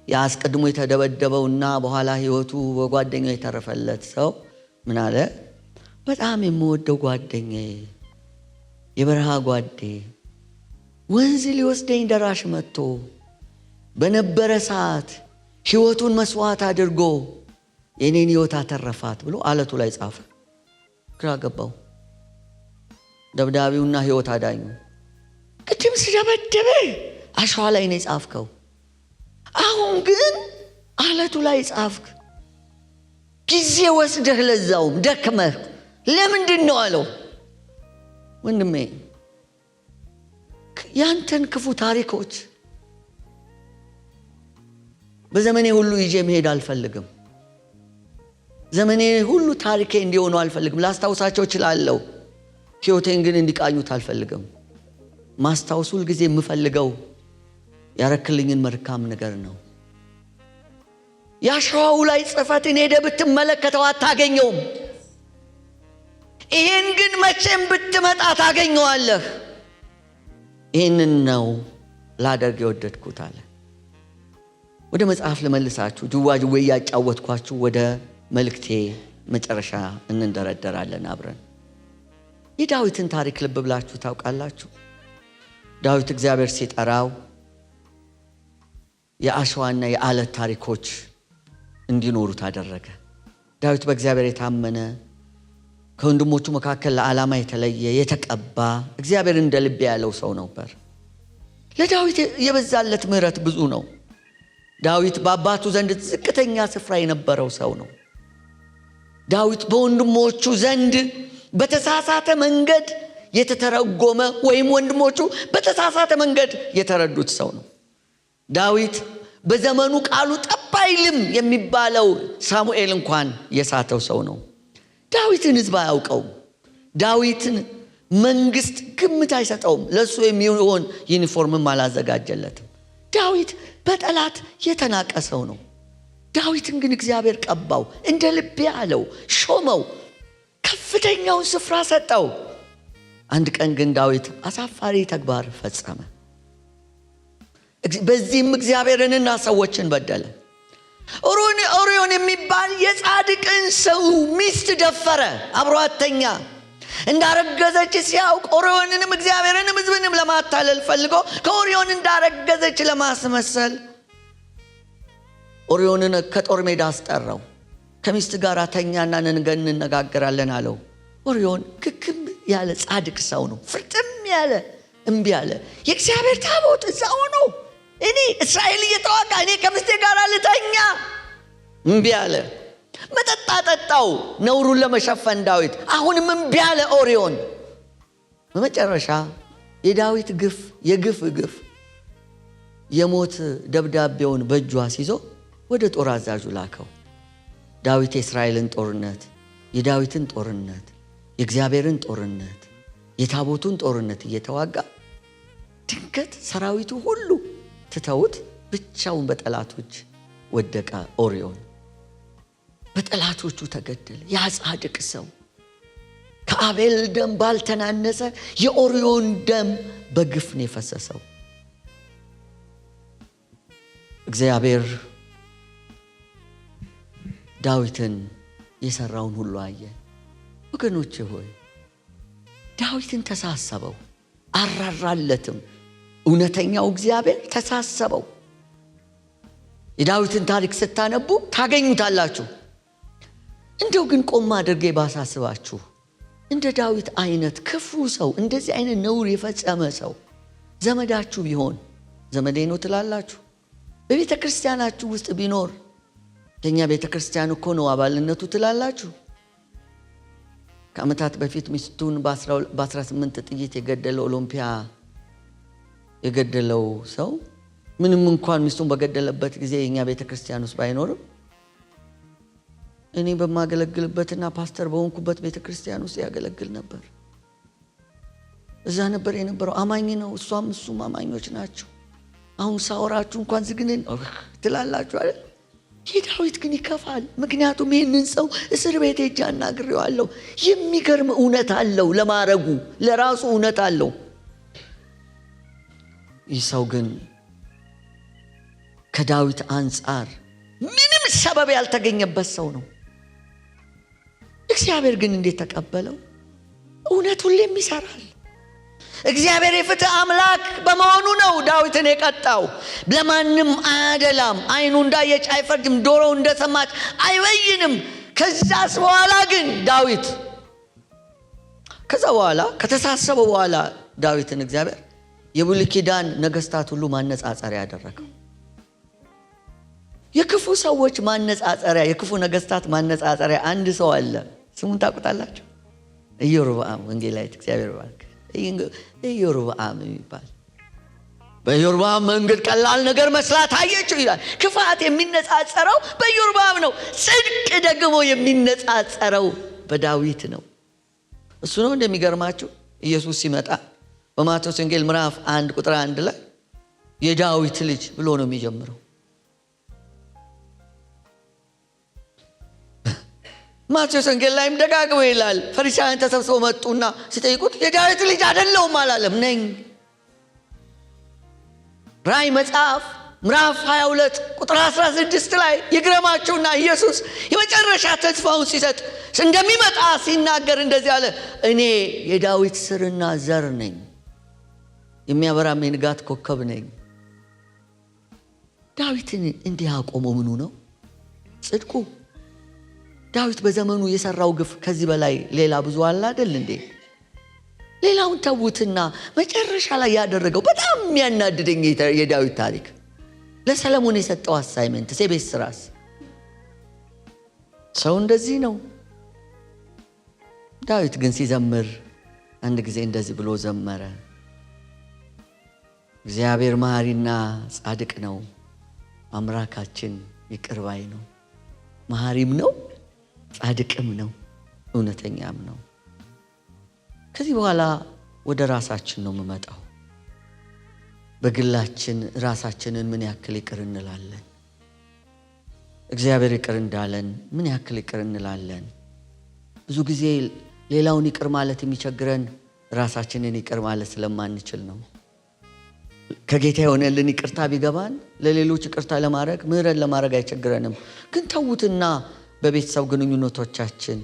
ያስቀድሞ የተደበደበውና በኋላ ህይወቱ በጓደኛው የተረፈለት ሰው ምን አለ? በጣም የምወደው ጓደኛዬ የበረሃ ጓዴ ወንዝ ሊወስደኝ ደራሽ መጥቶ በነበረ ሰዓት ህይወቱን መስዋዕት አድርጎ የኔን ህይወት አተረፋት ብሎ አለቱ ላይ ጻፈ። ግራ ገባው። ደብዳቤውና ህይወት አዳኙ ቅድም ስደበደበ አሸዋ ላይ ነው የጻፍከው፣ አሁን ግን አለቱ ላይ ጻፍክ። ጊዜ ወስደህ ለዛውም ደክመህ ለምንድን ነው አለው። ወንድሜ ያንተን ክፉ ታሪኮች በዘመኔ ሁሉ ይዤ መሄድ አልፈልግም። ዘመኔ ሁሉ ታሪኬ እንዲሆኑ አልፈልግም። ላስታውሳቸው እችላለሁ፣ ህይወቴን ግን እንዲቃኙት አልፈልግም። ማስታወስ ሁሉ ጊዜ የምፈልገው ያረክልኝን መልካም ነገር ነው። ያሸዋው ላይ ጽፈትን ሄደህ ብትመለከተው አታገኘውም። ይሄን ግን መቼም ብትመጣ ታገኘዋለህ። ይሄንን ነው ላደርግ የወደድኩት አለ። ወደ መጽሐፍ ልመልሳችሁ። ጅዋጅዌ ያጫወትኳችሁ ወደ መልእክቴ መጨረሻ እንንደረደራለን አብረን። የዳዊትን ታሪክ ልብ ብላችሁ ታውቃላችሁ። ዳዊት እግዚአብሔር ሲጠራው የአሸዋና የአለት ታሪኮች እንዲኖሩት አደረገ። ዳዊት በእግዚአብሔር የታመነ ከወንድሞቹ መካከል ለዓላማ የተለየ የተቀባ እግዚአብሔር እንደ ልብ ያለው ሰው ነበር። ለዳዊት የበዛለት ምሕረት ብዙ ነው። ዳዊት በአባቱ ዘንድ ዝቅተኛ ስፍራ የነበረው ሰው ነው። ዳዊት በወንድሞቹ ዘንድ በተሳሳተ መንገድ የተተረጎመ ወይም ወንድሞቹ በተሳሳተ መንገድ የተረዱት ሰው ነው። ዳዊት በዘመኑ ቃሉ ጠብ አይልም የሚባለው ሳሙኤል እንኳን የሳተው ሰው ነው። ዳዊትን ሕዝብ አያውቀውም። ዳዊትን መንግስት ግምት አይሰጠውም። ለሱ የሚሆን ዩኒፎርምም አላዘጋጀለትም። ዳዊት በጠላት የተናቀ ሰው ነው። ዳዊትን ግን እግዚአብሔር ቀባው፣ እንደ ልብ ያለው ሾመው፣ ከፍተኛውን ስፍራ ሰጠው። አንድ ቀን ግን ዳዊት አሳፋሪ ተግባር ፈጸመ። በዚህም እግዚአብሔርንና ሰዎችን በደለ። ኦርዮን የሚባል የጻድቅን ሰው ሚስት ደፈረ፣ አብሯተኛ እንዳረገዘች ሲያውቅ ኦርዮንንም እግዚአብሔርንም ሕዝብንም ለማታለል ፈልጎ ከኦርዮን እንዳረገዘች ለማስመሰል ኦርዮንን ከጦር ሜዳ አስጠራው። ከሚስት ጋር ተኛና እንነጋገራለን አለው። ኦርዮን ክክም ያለ ጻድቅ ሰው ነው። ፍርጥም ያለ እምቢ ያለ የእግዚአብሔር ታቦት እዛው ነው። እኔ እስራኤል እየተዋጋ እኔ ከሚስቴ ጋር ልተኛ እምቢ ያለ መጠጣ ጠጣው ነውሩን ለመሸፈን ዳዊት አሁንም እምቢ ያለ ኦርዮን በመጨረሻ የዳዊት ግፍ የሞት ደብዳቤውን በእጁ አስይዞ ወደ ጦር አዛዡ ላከው። ዳዊት የእስራኤልን ጦርነት፣ የዳዊትን ጦርነት፣ የእግዚአብሔርን ጦርነት፣ የታቦቱን ጦርነት እየተዋጋ ድንገት ሰራዊቱ ሁሉ ትተውት ብቻውን በጠላቶች ወደቀ። ኦርዮን በጠላቶቹ ተገደለ። ያ ጻድቅ ሰው ከአቤል ደም ባልተናነሰ የኦርዮን ደም በግፍ ነው የፈሰሰው። እግዚአብሔር ዳዊትን የሰራውን ሁሉ አየ። ወገኖቼ ሆይ ዳዊትን ተሳሰበው፣ አራራለትም። እውነተኛው እግዚአብሔር ተሳሰበው። የዳዊትን ታሪክ ስታነቡ ታገኙታላችሁ። እንደው ግን ቆም አድርጌ ባሳስባችሁ እንደ ዳዊት አይነት ክፉ ሰው፣ እንደዚህ አይነት ነውር የፈጸመ ሰው ዘመዳችሁ ቢሆን ዘመዴ ነው ትላላችሁ? በቤተ ክርስቲያናችሁ ውስጥ ቢኖር የኛ ቤተ ክርስቲያን እኮ ነው አባልነቱ ትላላችሁ? ከዓመታት በፊት ሚስቱን በ18 ጥይት የገደለው ኦሎምፒያ የገደለው ሰው ምንም እንኳን ሚስቱን በገደለበት ጊዜ የኛ ቤተ ክርስቲያን ውስጥ ባይኖርም እኔ በማገለግልበትና ፓስተር በሆንኩበት ቤተ ክርስቲያን ውስጥ ያገለግል ነበር። እዛ ነበር የነበረው። አማኝ ነው፣ እሱም አማኞች ናቸው። አሁን ሳወራችሁ እንኳን ዝግንን ትላላችሁ አይደል? የዳዊት ግን ይከፋል። ምክንያቱም ይህንን ሰው እስር ቤት ሄጄ አናግሬዋለሁ። የሚገርም እውነት አለው፣ ለማረጉ ለራሱ እውነት አለው። ይህ ሰው ግን ከዳዊት አንጻር ምንም ሰበብ ያልተገኘበት ሰው ነው። እግዚአብሔር ግን እንዴት ተቀበለው? እውነት ሁሌም ይሰራል። እግዚአብሔር የፍትህ አምላክ በመሆኑ ነው ዳዊትን የቀጣው። ለማንም አያደላም። አይኑ እንዳየች አይፈርድም፣ ጆሮው እንደሰማች አይበይንም። ከዛስ በኋላ ግን ዳዊት ከተሳሰበው በኋላ ዳዊትን እግዚአብሔር የብሉይ ኪዳን ነገስታት ሁሉ ማነጻጸሪያ ያደረገው። የክፉ ሰዎች ማነጻጸሪያ፣ የክፉ ነገስታት ማነጻጸሪያ አንድ ሰው አለ። ስሙን ታውቁታላችሁ? ኢዮርብዓም። ወንጌላዊት እግዚአብሔር ባርክ። ኢዮርብዓም የሚባል በኢዮርብዓም መንገድ ቀላል ነገር መስላ ታየችው ይላል። ክፋት የሚነጻጸረው በኢዮርብዓም ነው። ጽድቅ ደግሞ የሚነጻጸረው በዳዊት ነው። እሱ ነው እንደሚገርማችሁ ኢየሱስ ሲመጣ በማቴዎስ ወንጌል ምዕራፍ 1 ቁጥር 1 ላይ የዳዊት ልጅ ብሎ ነው የሚጀምረው። ማቴዎስ ወንጌል ላይም ደጋግሞ ይላል። ፈሪሳውያን ተሰብስበው መጡና ሲጠይቁት የዳዊት ልጅ አይደለሁም አላለም፣ ነኝ። ራእይ መጽሐፍ ምዕራፍ 22 ቁጥር 16 ላይ ይግረማችሁና ኢየሱስ የመጨረሻ ተስፋውን ሲሰጥ እንደሚመጣ ሲናገር እንደዚህ አለ፣ እኔ የዳዊት ስርና ዘር ነኝ፣ የሚያበራም የንጋት ኮከብ ነኝ። ዳዊትን እንዲህ ያቆመው ምኑ ነው? ጽድቁ። ዳዊት በዘመኑ የሰራው ግፍ ከዚህ በላይ ሌላ ብዙ አለ አይደል እንዴ? ሌላውን ተውትና መጨረሻ ላይ ያደረገው በጣም የሚያናድደኝ የዳዊት ታሪክ ለሰለሞን የሰጠው አሳይመንት የቤት ስራስ። ሰው እንደዚህ ነው። ዳዊት ግን ሲዘምር አንድ ጊዜ እንደዚህ ብሎ ዘመረ። እግዚአብሔር መሐሪና ጻድቅ ነው፣ አምላካችን ይቅር ባይ ነው። መሐሪም ነው፣ ጻድቅም ነው፣ እውነተኛም ነው። ከዚህ በኋላ ወደ ራሳችን ነው የምመጣው። በግላችን ራሳችንን ምን ያክል ይቅር እንላለን? እግዚአብሔር ይቅር እንዳለን ምን ያክል ይቅር እንላለን? ብዙ ጊዜ ሌላውን ይቅር ማለት የሚቸግረን ራሳችንን ይቅር ማለት ስለማንችል ነው። ከጌታ የሆነልን ይቅርታ ቢገባን ለሌሎች ይቅርታ ለማድረግ ምህረት ለማድረግ አይቸግረንም። ግን ተውትና በቤተሰብ ግንኙነቶቻችን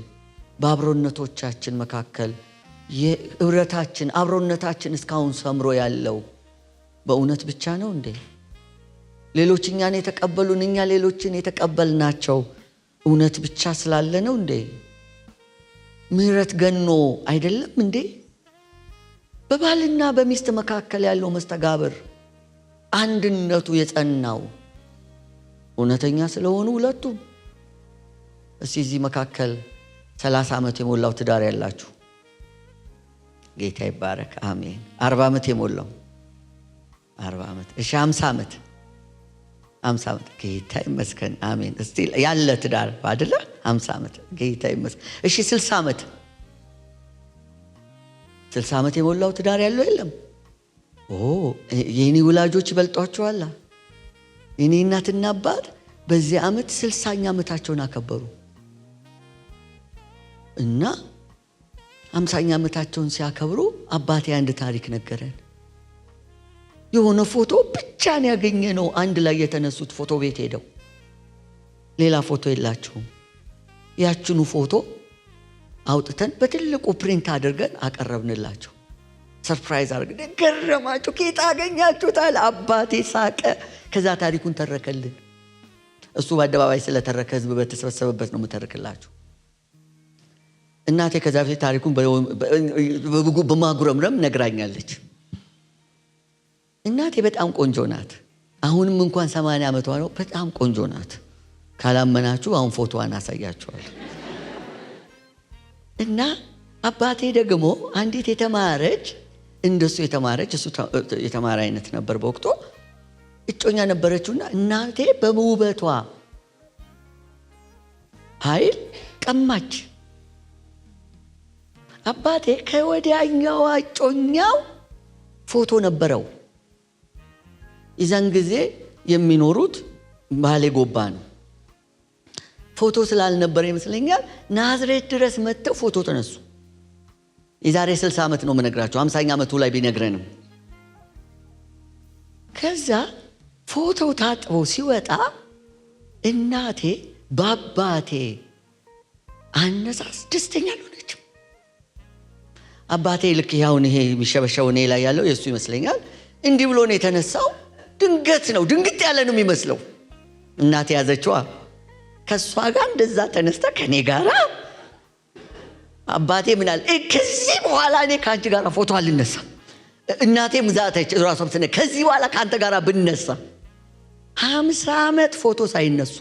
በአብሮነቶቻችን መካከል የህብረታችን አብሮነታችን እስካሁን ሰምሮ ያለው በእውነት ብቻ ነው እንዴ? ሌሎች እኛን የተቀበሉን እኛ ሌሎችን የተቀበልናቸው እውነት ብቻ ስላለ ነው እንዴ? ምህረት ገኖ አይደለም እንዴ? በባልና በሚስት መካከል ያለው መስተጋብር አንድነቱ የጸናው እውነተኛ ስለሆኑ ሁለቱም። እዚህ መካከል 30 ዓመት የሞላው ትዳር ያላችሁ ጌታ ይባረክ፣ አሜን። 40 ዓመት የሞላው 40 ዓመት፣ እሺ 50 ዓመት 50 ዓመት ጌታ ይመስገን፣ አሜን። እስቲ ያለ ትዳር አይደለ 50 ዓመት ጌታ ይመስገን። እሺ 60 ዓመት 60 ዓመት የሞላው ትዳር ያለው የለም? የኔ ወላጆች ይበልጧቸዋል። የኔ እናትና አባት በዚህ ዓመት 60ኛ ዓመታቸውን አከበሩ እና 50ኛ ዓመታቸውን ሲያከብሩ አባቴ አንድ ታሪክ ነገረን። የሆነ ፎቶ ብቻ ነው ያገኘነው፣ አንድ ላይ የተነሱት ፎቶ ቤት ሄደው ሌላ ፎቶ የላቸውም። ያችኑ ፎቶ አውጥተን በትልቁ ፕሪንት አድርገን አቀረብንላቸው። ሰርፕራይዝ አድርገን ገረማቸው። ኬታ አገኛችሁታል? አባቴ ሳቀ። ከዛ ታሪኩን ተረከልን። እሱ በአደባባይ ስለተረከ ህዝብ በተሰበሰበበት ነው የምተርክላችሁ። እናቴ ከዛ በፊት ታሪኩን በማጉረምረም ነግራኛለች። እናቴ በጣም ቆንጆ ናት። አሁንም እንኳን 80 ዓመቷ ነው። በጣም ቆንጆ ናት። ካላመናችሁ አሁን ፎቶዋን አሳያችኋለሁ። እና አባቴ ደግሞ አንዲት የተማረች እንደሱ የተማረች እሱ የተማረ አይነት ነበር በወቅቱ እጮኛ ነበረችውና እናቴ በውበቷ ኃይል ቀማች። አባቴ ከወዲያኛው እጮኛው ፎቶ ነበረው። የዛን ጊዜ የሚኖሩት ባሌ ጎባ ነው። ፎቶ ስላልነበረ ይመስለኛል ናዝሬት ድረስ መጥተው ፎቶ ተነሱ። የዛሬ 60 ዓመት ነው የምነግራቸው፣ 50ኛ ዓመቱ ላይ ቢነግረንም። ከዛ ፎቶ ታጥቦ ሲወጣ እናቴ በአባቴ አነሳስ ደስተኛ አልሆነችም። አባቴ ልክ ያውን ይሄ የሚሸበሸው እኔ ላይ ያለው የእሱ ይመስለኛል እንዲህ ብሎ ነው የተነሳው። ድንገት ነው ድንግጥ ያለ ነው የሚመስለው። እናቴ ያዘችዋ ከሷ ጋር እንደዛ ተነስታ ከኔ ጋራ አባቴ ምናል ከዚህ በኋላ እኔ ካንቺ ጋራ ፎቶ አልነሳ። እናቴ ምዛተች ራሷም ስነ ከዚህ በኋላ ካንተ ጋራ ብነሳ 50 ዓመት ፎቶ ሳይነሱ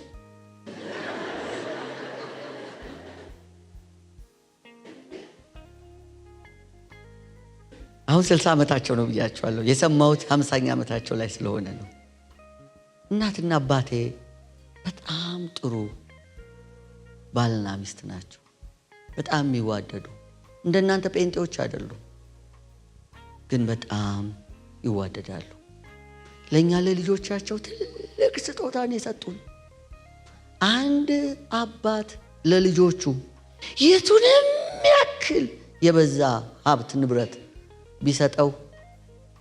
አሁን 60 ዓመታቸው ነው ብያቸዋለሁ። የሰማሁት 50ኛ ዓመታቸው ላይ ስለሆነ ነው። እናትና አባቴ በጣም ጥሩ ባልና ሚስት ናቸው። በጣም የሚዋደዱ እንደናንተ ጴንጤዎች አይደሉም፣ ግን በጣም ይዋደዳሉ። ለኛ ለልጆቻቸው ትልቅ ስጦታን የሰጡን። አንድ አባት ለልጆቹ የቱንም ያክል የበዛ ሀብት ንብረት ቢሰጠው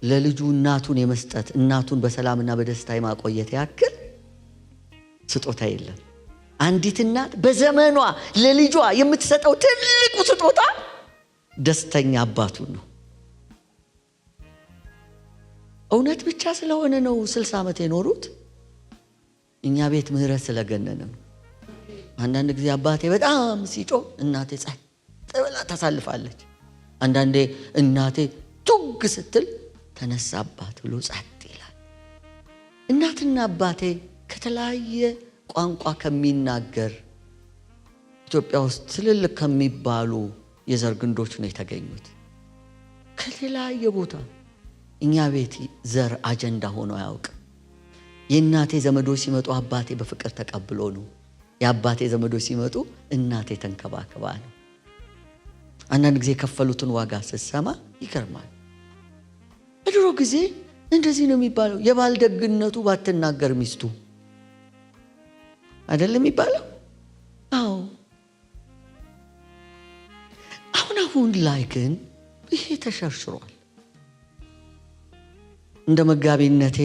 ለልጁ እናቱን የመስጠት እናቱን በሰላምና በደስታ የማቆየት ያክል ስጦታ የለም። አንዲት እናት በዘመኗ ለልጇ የምትሰጠው ትልቁ ስጦታ ደስተኛ አባቱን ነው። እውነት ብቻ ስለሆነ ነው 60 ዓመት የኖሩት። እኛ ቤት ምህረት ስለገነነ ነው። አንዳንድ ጊዜ አባቴ በጣም ሲጮህ እናቴ ጸጥ ብላ ታሳልፋለች። አንዳንዴ እናቴ ቱግ ስትል ተነሳ አባት ብሎ ጸጥ ይላል። እናትና አባቴ ከተለያየ ቋንቋ ከሚናገር ኢትዮጵያ ውስጥ ትልልቅ ከሚባሉ የዘር ግንዶች ነው የተገኙት። ከተለያየ ቦታ እኛ ቤት ዘር አጀንዳ ሆኖ አያውቅም። የእናቴ ዘመዶች ሲመጡ አባቴ በፍቅር ተቀብሎ ነው። የአባቴ ዘመዶች ሲመጡ እናቴ ተንከባከባ ነው። አንዳንድ ጊዜ የከፈሉትን ዋጋ ስትሰማ ይገርማል። በድሮ ጊዜ እንደዚህ ነው የሚባለው። የባል ደግነቱ ባትናገር ሚስቱ አይደለም የሚባለው? አዎ። አሁን ላይ ግን ይሄ ተሸርሽሯል። እንደ መጋቢነቴ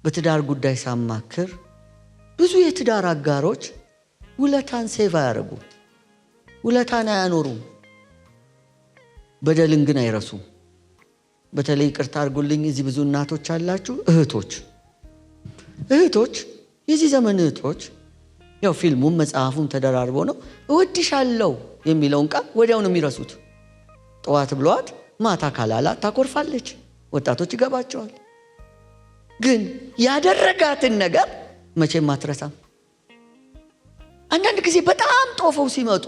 በትዳር ጉዳይ ሳማክር ብዙ የትዳር አጋሮች ውለታን ሴቭ አያደርጉም፣ ውለታን አያኖሩም፣ በደልን ግን አይረሱም። በተለይ ይቅርታ አድርጉልኝ፣ እዚህ ብዙ እናቶች አላችሁ፣ እህቶች የዚህ ዘመን እህቶች ያው ፊልሙም መጽሐፉም ተደራርቦ ነው እወድሻለሁ የሚለውን ቃል ወዲያው ነው የሚረሱት። ጠዋት ብሏት ማታ ካላላት ታኮርፋለች። ወጣቶች ይገባቸዋል። ግን ያደረጋትን ነገር መቼም አትረሳም። አንዳንድ ጊዜ በጣም ጦፈው ሲመጡ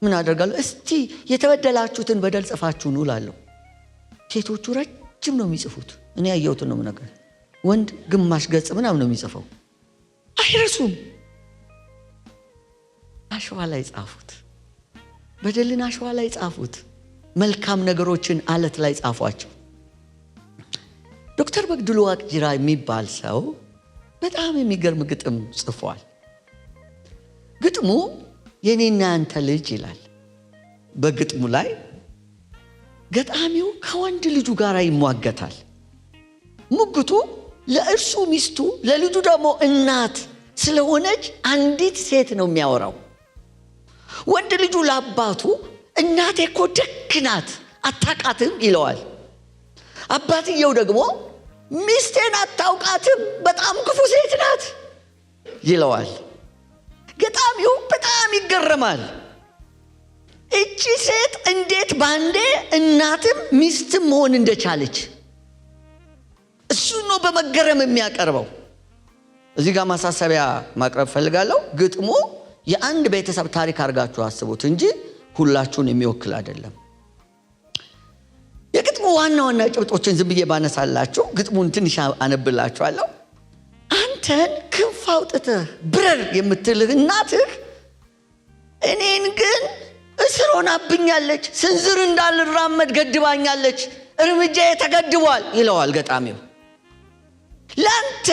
ምን አደርጋለሁ? እስቲ የተበደላችሁትን በደል ጽፋችሁ ኑ እላለሁ። ሴቶቹ ረጅም ነው የሚጽፉት። እኔ ያየሁትን ነው ነገር። ወንድ ግማሽ ገጽ ምናምን ነው የሚጽፈው። አይረሱም። አሸዋ ላይ ጻፉት። በደልን አሸዋ ላይ ጻፉት። መልካም ነገሮችን አለት ላይ ጻፏቸው። ዶክተር በግድሉ ዋቅጅራ የሚባል ሰው በጣም የሚገርም ግጥም ጽፏል። ግጥሙ የኔና ያንተ ልጅ ይላል። በግጥሙ ላይ ገጣሚው ከወንድ ልጁ ጋር ይሟገታል። ሙግቱ ለእርሱ ሚስቱ፣ ለልጁ ደግሞ እናት ስለሆነች አንዲት ሴት ነው የሚያወራው። ወንድ ልጁ ለአባቱ እናቴ እኮ ደግ ናት አታውቃትም ይለዋል። አባትየው ደግሞ ሚስቴን አታውቃትም በጣም ክፉ ሴት ናት ይለዋል። ገጣሚው በጣም ይገረማል። እቺ ሴት እንዴት ባንዴ እናትም ሚስትም መሆን እንደቻለች እሱ ነው በመገረም የሚያቀርበው። እዚህ ጋር ማሳሰቢያ ማቅረብ ፈልጋለሁ። ግጥሙ የአንድ ቤተሰብ ታሪክ አድርጋችሁ አስቡት እንጂ ሁላችሁን የሚወክል አይደለም። የግጥሙ ዋና ጭብጦችን ዝም ብዬ ባነሳላችሁ ግጥሙን ትንሽ አነብላችኋለሁ። አንተን ክንፍ አውጥተህ ብረር የምትልህ እናትህ እኔን ግን እስር ሆናብኛለች፣ ስንዝር እንዳልራመድ ገድባኛለች፣ እርምጃዬ ተገድቧል ይለዋል ገጣሚው። ለአንተ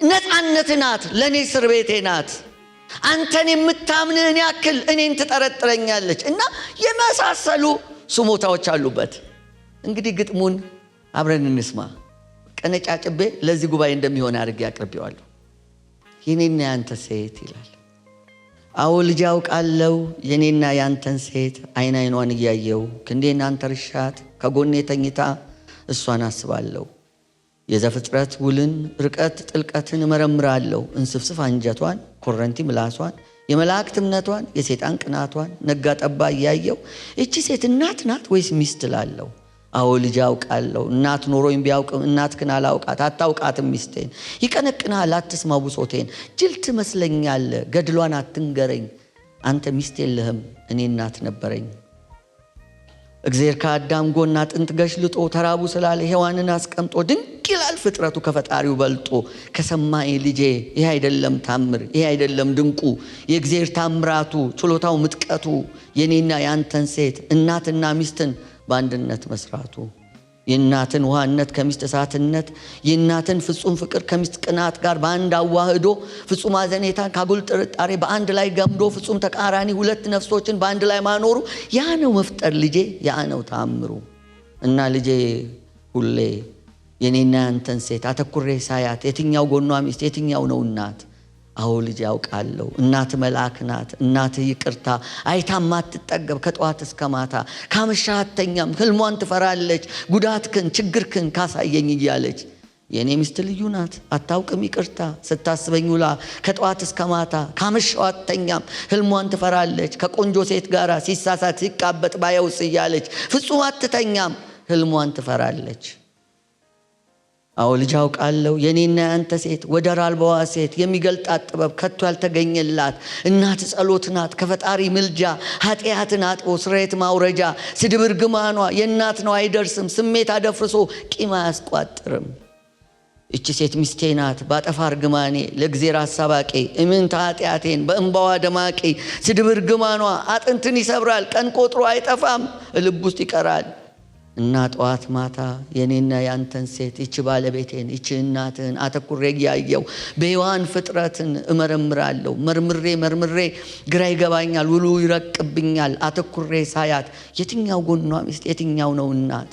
ነፃነት ናት፣ ለእኔ እስር ቤቴ ናት። አንተን የምታምንህን ያክል እኔን ትጠረጥረኛለች እና የመሳሰሉ ስሞታዎች አሉበት። እንግዲህ ግጥሙን አብረን እንስማ። ቀነጫጭቤ ለዚህ ጉባኤ እንደሚሆን አድርጌ አቅርቤዋለሁ። የኔና ያንተ ሴት ይላል። አዎ ልጅ አውቃለሁ የኔና ያንተን ሴት አይን አይኗን እያየው ክንዴን አንተ ርሻት ከጎኔ ተኝታ እሷን አስባለሁ። የዘፍጥረት ውልን ርቀት ጥልቀትን እመረምራለሁ። እንስፍስፍ አንጀቷን ኮረንቲ ምላሷን የመላእክት እምነቷን የሰይጣን ቅናቷን ነጋ ጠባ እያየው እቺ ሴት እናት ናት ወይስ ሚስት እላለሁ። አዎ ልጅ አውቃለሁ እናት ኖሮኝ ቢያውቅም እናት ግን አላውቃት አታውቃትም ሚስቴን። ይቀነቅናል አትስማው ብሶቴን ጅል ትመስለኛለህ ገድሏን አትንገረኝ። አንተ ሚስት የለህም እኔ እናት ነበረኝ። እግዚአብሔር ከአዳም ጎን አጥንት ገሽልጦ ተራቡ ስላለ ሔዋንን አስቀምጦ ድንቅ ይላል ፍጥረቱ ከፈጣሪው በልጦ። ከሰማይ ልጄ ይህ አይደለም ታምር ይህ አይደለም ድንቁ የእግዚአብሔር ታምራቱ ችሎታው ምጥቀቱ የኔና ያንተን ሴት እናትና ሚስትን በአንድነት መስራቱ። የእናትን ውሃነት ከሚስት እሳትነት የእናትን ፍጹም ፍቅር ከሚስት ቅናት ጋር በአንድ አዋህዶ ፍጹም አዘኔታን ካጉል ጥርጣሬ በአንድ ላይ ገምዶ ፍጹም ተቃራኒ ሁለት ነፍሶችን በአንድ ላይ ማኖሩ ያ ነው መፍጠር ልጄ ያ ነው ታምሩ። እና ልጄ ሁሌ የኔና ያንተን ሴት አተኩሬ ሳያት የትኛው ጎኗ ሚስት የትኛው ነው እናት? አዎ ልጅ ያውቃለሁ እናት መልአክ ናት። እናት ይቅርታ አይታም አትጠገብ ከጠዋት እስከ ማታ ካመሻተኛም ህልሟን ትፈራለች ጉዳትክን ችግርክን ካሳየኝ እያለች የኔ ሚስት ልዩ ናት፣ አታውቅም ይቅርታ። ስታስበኝ ውላ ከጠዋት እስከ ማታ፣ ካመሸው አትተኛም። ህልሟን ትፈራለች፣ ከቆንጆ ሴት ጋር ሲሳሳት ሲቃበጥ ባየውስ እያለች ፍጹም አትተኛም። ህልሟን ትፈራለች። አዎ ልጅ አውቃለሁ የኔና ያንተ ሴት ወደር አልባዋ ሴት፣ የሚገልጣት ጥበብ ከቶ ያልተገኘላት እናት ጸሎት ናት ከፈጣሪ ምልጃ። ኃጢአትን አጥቦ ስርየት ማውረጃ። ስድብ እርግማኗ የእናት ነው አይደርስም፣ ስሜት አደፍርሶ ቂም አያስቋጥርም። እቺ ሴት ሚስቴ ናት ባጠፋ እርግማኔ፣ ለእግዚአብሔር አሳባቂ እምንታ ኃጢአቴን በእንባዋ ደማቂ። ስድብ እርግማኗ አጥንትን ይሰብራል፣ ቀን ቆጥሮ አይጠፋም፣ ልብ ውስጥ ይቀራል። እና ጠዋት ማታ የኔና ያንተን ሴት እቺ ባለቤቴን እቺ እናትህን አተኩሬ ያየው በሔዋን ፍጥረትን እመረምራለሁ። መርምሬ ግራ ይገባኛል፣ ውሉ ይረቅብኛል። አተኩሬ ሳያት የትኛው ጎኗ ሚስት የትኛው ነው እናት?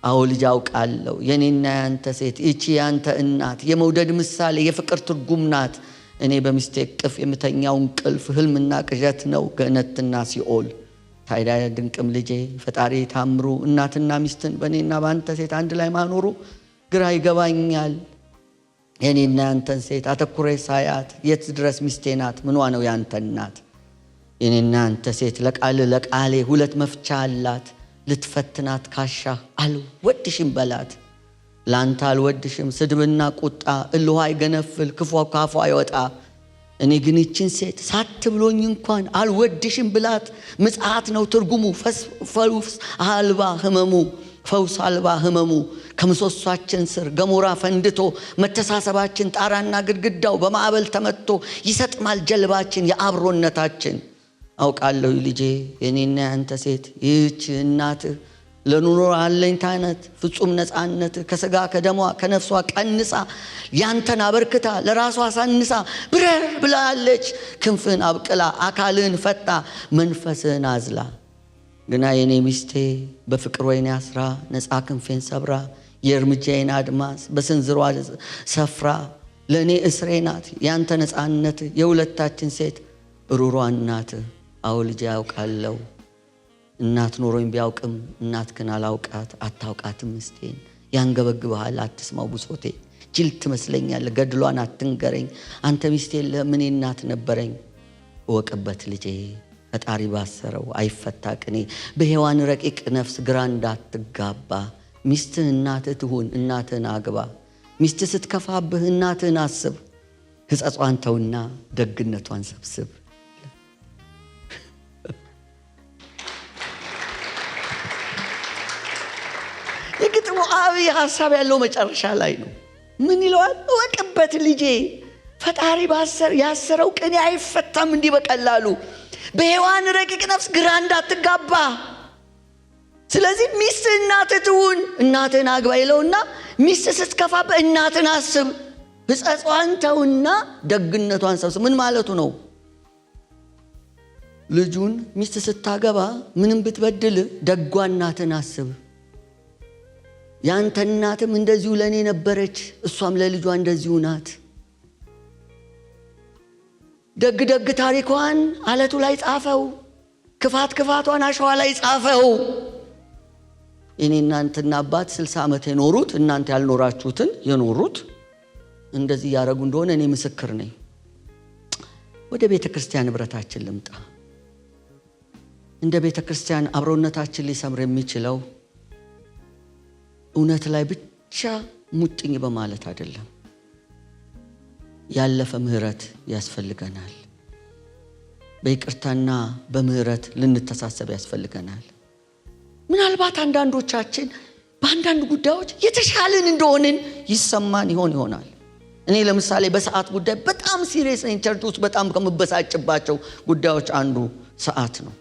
አዎ ልጅ አውቃለሁ የኔና ያንተ ሴት እቺ ያንተ እናት የመውደድ ምሳሌ የፍቅር ትርጉም ናት። እኔ በሚስቴ እቅፍ የምተኛው እንቅልፍ ህልምና ቅዠት ነው ገነትና ሲኦል። ታዲያ ድንቅም ልጄ ፈጣሪ ታምሩ እናትና ሚስትን በእኔና በአንተ ሴት አንድ ላይ ማኖሩ ግራ ይገባኛል። የኔና ያንተን ሴት አተኩሬ ሳያት የት ድረስ ሚስቴ ናት? ምኗ ነው ያንተ እናት? የኔና ያንተ ሴት ለቃሌ ሁለት መፍቻ አላት። ልትፈትናት ካሻህ አልወድሽም በላት። ላንተ አልወድሽም ስድብና ቁጣ እልዋ ይገነፍል ክፉ ካፏ አይወጣ። እኔ ግን ይችን ሴት ሳት ብሎኝ እንኳን አልወድሽም ብላት። ምጽአት ነው ትርጉሙ ፈውስ አልባ ህመሙ። ከምሰሷችን ስር ገሞራ ፈንድቶ መተሳሰባችን ጣራና ግድግዳው በማዕበል ተመትቶ ይሰጥማል ጀልባችን የአብሮነታችን። አውቃለሁ ልጄ የኔና ያንተ ሴት ይህች እናትህ ለኑሮ አለኝታነት ፍጹም ነፃነት ከስጋ ከደሟ ከነፍሷ ቀንሳ ያንተን አበርክታ ለራሷ ሳንሳ ብረር ብላለች። ክንፍን አብቅላ አካልን ፈታ መንፈስን አዝላ። ግና የኔ ሚስቴ በፍቅር ወይን ያስራ ነፃ ክንፌን ሰብራ የእርምጃዬን አድማስ በስንዝሯ ሰፍራ። ለእኔ እስሬ ናት ያንተ ነፃነት የሁለታችን ሴት ሩሯ እናት። አዎ ልጄ ያውቃለሁ እናት ኖሮኝ ቢያውቅም እናት ግን አላውቃት አታውቃትም ምስቴን። ያንገበግብሃል አትስማው ብሶቴ ጅል ትመስለኛል ገድሏን አትንገረኝ። አንተ ሚስቴ ለምን እናት ነበረኝ? እወቅበት ልጄ ፈጣሪ ባሰረው አይፈታ ቅኔ። በሔዋን ረቂቅ ነፍስ ግራ እንዳትጋባ። ሚስትህ እናትህ ትሁን እናትህን አግባ። ሚስትህ ስትከፋብህ እናትህን አስብ። ሕጸጿን ተውና ደግነቷን ሰብስብ። የግጥሙ አብይ ሐሳብ ያለው መጨረሻ ላይ ነው። ምን ይለዋል? እወቅበት ልጄ ፈጣሪ ያሰረው ቅኔ አይፈታም እንዲህ በቀላሉ። በሔዋን ረቂቅ ነፍስ ግራ እንዳትጋባ። ስለዚህ ሚስት እናትህ ትሁን እናትህን አግባ ይለውና ሚስት ስትከፋብህ እናትህን አስብ። ሕጸጿን ተውና ደግነቷን ሰብስብ። ምን ማለቱ ነው? ልጁን ሚስት ስታገባ ምንም ብትበድል ደጓ እናትህን አስብ። ያንተ እናትም እንደዚሁ ለኔ ነበረች፣ እሷም ለልጇ እንደዚሁ ናት። ደግ ታሪኳን አለቱ ላይ ጻፈው፣ ክፋቷን አሸዋ ላይ ጻፈው። እኔ እናንተና አባት 60 ዓመት የኖሩት እናንተ ያልኖራችሁትን የኖሩት እንደዚህ ያረጉ እንደሆነ እኔ ምስክር ነኝ። ወደ ቤተ ክርስቲያን ህብረታችን ልምጣ። እንደ ቤተ ክርስቲያን አብሮነታችን ሊሰምር የሚችለው እውነት ላይ ብቻ ሙጥኝ በማለት አይደለም። ያለፈ ምህረት ያስፈልገናል። በይቅርታና በምህረት ልንተሳሰብ ያስፈልገናል። ምናልባት አንዳንዶቻችን በአንዳንድ ጉዳዮች የተሻለን እንደሆንን ይሰማን ይሆናል። እኔ ለምሳሌ በሰዓት ጉዳይ በጣም ሲሪየስ ነኝ። ቸርች ውስጥ በጣም ከምበሳጭባቸው ጉዳዮች አንዱ ሰዓት ነው።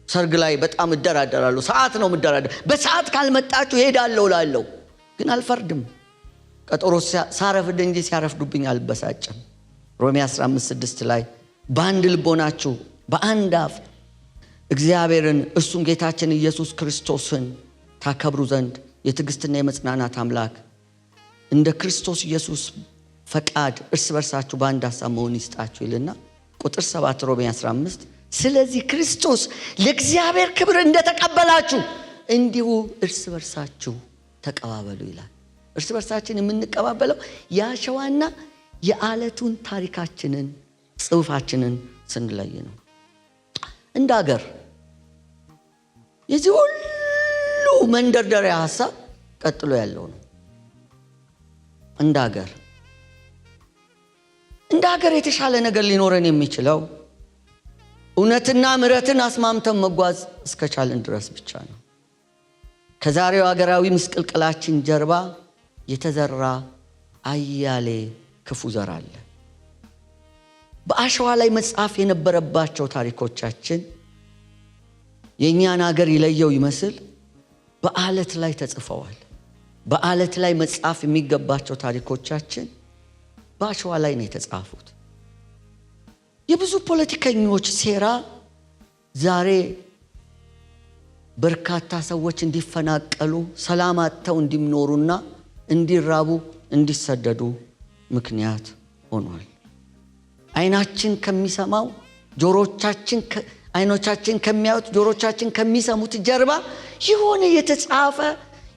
ሰርግ ላይ በጣም እደራደራለሁ። ሰዓት ነው ምደራደር። በሰዓት ካልመጣችሁ ሄዳለሁ እላለሁ፣ ግን አልፈርድም። ቀጠሮ ሳረፍድ እንጂ ሲያረፍዱብኝ አልበሳጭም። ሮሜ 15:6 ላይ በአንድ ልቦናችሁ በአንድ አፍ እግዚአብሔርን እሱም ጌታችን ኢየሱስ ክርስቶስን ታከብሩ ዘንድ የትዕግስትና የመጽናናት አምላክ እንደ ክርስቶስ ኢየሱስ ፈቃድ እርስ በርሳችሁ በአንድ ሐሳብ መሆን ይስጣችሁ ይልና ቁጥር 7 ሮሜ 15 ስለዚህ ክርስቶስ ለእግዚአብሔር ክብር እንደተቀበላችሁ እንዲሁ እርስ በርሳችሁ ተቀባበሉ ይላል። እርስ በርሳችን የምንቀባበለው የአሸዋና የአለቱን ታሪካችንን ጽሑፋችንን ስንለይ ነው። እንደ ሀገር የዚህ ሁሉ መንደርደሪያ ሐሳብ ቀጥሎ ያለው ነው። እንደ ሀገር የተሻለ ነገር ሊኖረን የሚችለው እውነትና ምሕረትን አስማምተን መጓዝ እስከቻለን ድረስ ብቻ ነው። ከዛሬው ሀገራዊ ምስቅልቅላችን ጀርባ የተዘራ አያሌ ክፉ ዘር አለ። በአሸዋ ላይ መጻፍ የነበረባቸው ታሪኮቻችን የእኛን ሀገር ይለየው ይመስል በአለት ላይ ተጽፈዋል። በአለት ላይ መጻፍ የሚገባቸው ታሪኮቻችን በአሸዋ ላይ ነው የተጻፉት። የብዙ ፖለቲከኞች ሴራ ዛሬ በርካታ ሰዎች እንዲፈናቀሉ፣ ሰላም አጥተው እንዲኖሩና እንዲራቡ፣ እንዲሰደዱ ምክንያት ሆኗል። አይናችን ከሚሰማው አይኖቻችን ከሚያዩት ጆሮቻችን ከሚሰሙት ጀርባ የሆነ የተጻፈ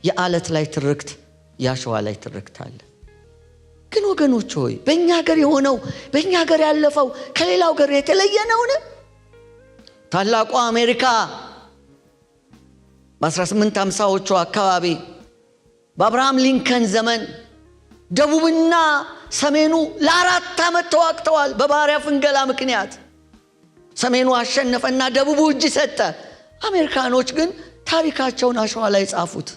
የአለት ላይ ትርክት፣ የአሸዋ ላይ ትርክት አለ። ግን ወገኖች ሆይ በእኛ ሀገር የሆነው በእኛ ሀገር ያለፈው ከሌላው ሀገር የተለየ ነውን? ታላቋ አሜሪካ በ1850ዎቹ አካባቢ በአብርሃም ሊንከን ዘመን ደቡብና ሰሜኑ ለ4 ዓመት ተዋግተዋል። በባሪያ ፍንገላ ምክንያት ሰሜኑ አሸነፈና ደቡቡ እጅ ሰጠ። አሜሪካኖች ግን ታሪካቸውን አሸዋ ላይ ጻፉት።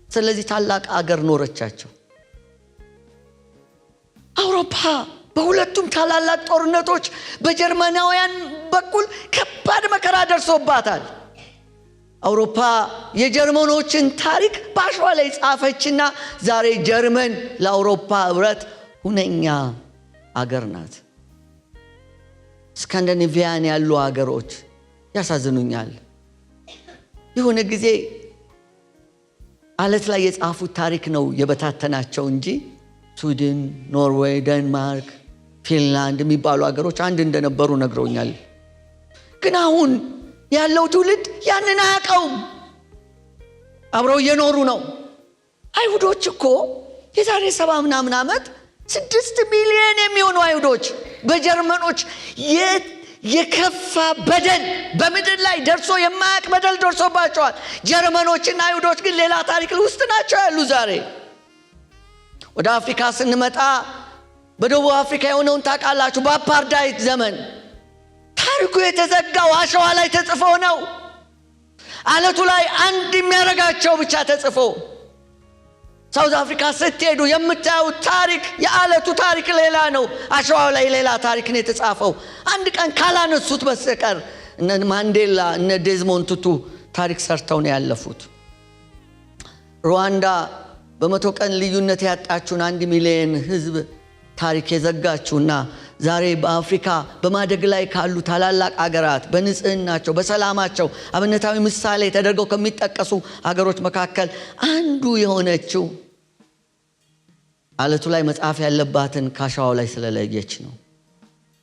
ስለዚህ ታላቅ አገር ኖረቻቸው። አውሮፓ በሁለቱም ታላላቅ ጦርነቶች በጀርመናውያን በኩል ከባድ መከራ ደርሶባታል። አውሮፓ የጀርመኖችን ታሪክ በአሸዋ ላይ ጻፈችና ዛሬ ጀርመን ለአውሮፓ ህብረት ሁነኛ አገር ናት። ስካንዲኔቪያን ያሉ አገሮች ያሳዝኑኛል። የሆነ ጊዜ አለት ላይ የጻፉት ታሪክ ነው የበታተናቸው እንጂ ስዊድን፣ ኖርዌይ፣ ዴንማርክ፣ ፊንላንድ የሚባሉ አገሮች አንድ እንደነበሩ ነግረውኛል። ግን አሁን ያለው ትውልድ ያንን አያውቀውም። አብረው እየኖሩ ነው። አይሁዶች እኮ የዛሬ 70 ምናምን ዓመት 6 ሚሊዮን የሚሆኑ አይሁዶች በጀርመኖች የከፋ በደል በምድር ላይ ደርሶ የማያውቅ በደል ደርሶባቸዋል። ጀርመኖችና አይሁዶች ግን ሌላ ታሪክ ውስጥ ናቸው ያሉ። ዛሬ ወደ አፍሪካ ስንመጣ በደቡብ አፍሪካ የሆነውን ታውቃላችሁ። በአፓርታይድ ዘመን ታሪኩ የተዘጋው አሸዋ ላይ ተጽፎ ነው። አለቱ ላይ አንድ የሚያረጋቸው ብቻ ተጽፎ። ሳውዝ አፍሪካ ስትሄዱ የምታዩት ታሪክ የአለቱ ታሪክ ሌላ ነው፣ አሸዋው ላይ ሌላ ታሪክ ነው የተጻፈው። አንድ ቀን ካላነሱት በስተቀር እነ ማንዴላ እነ ዴዝሞንድ ቱቱ ታሪክ ሰርተው ነው ያለፉት። ሩዋንዳ በ100 ቀን ልዩነት ያጣችውን 1 ሚሊዮን ህዝብ ታሪክ የዘጋችውና ዛሬ በአፍሪካ በማደግ ላይ ካሉ ታላላቅ አገራት በንጽህናቸው በሰላማቸው አብነታዊ ምሳሌ ተደርገው ከሚጠቀሱ አገሮች መካከል አንዱ የሆነችው አለቱ ላይ መጻፍ ያለባትን ካሻው ላይ ስለለየች ነው።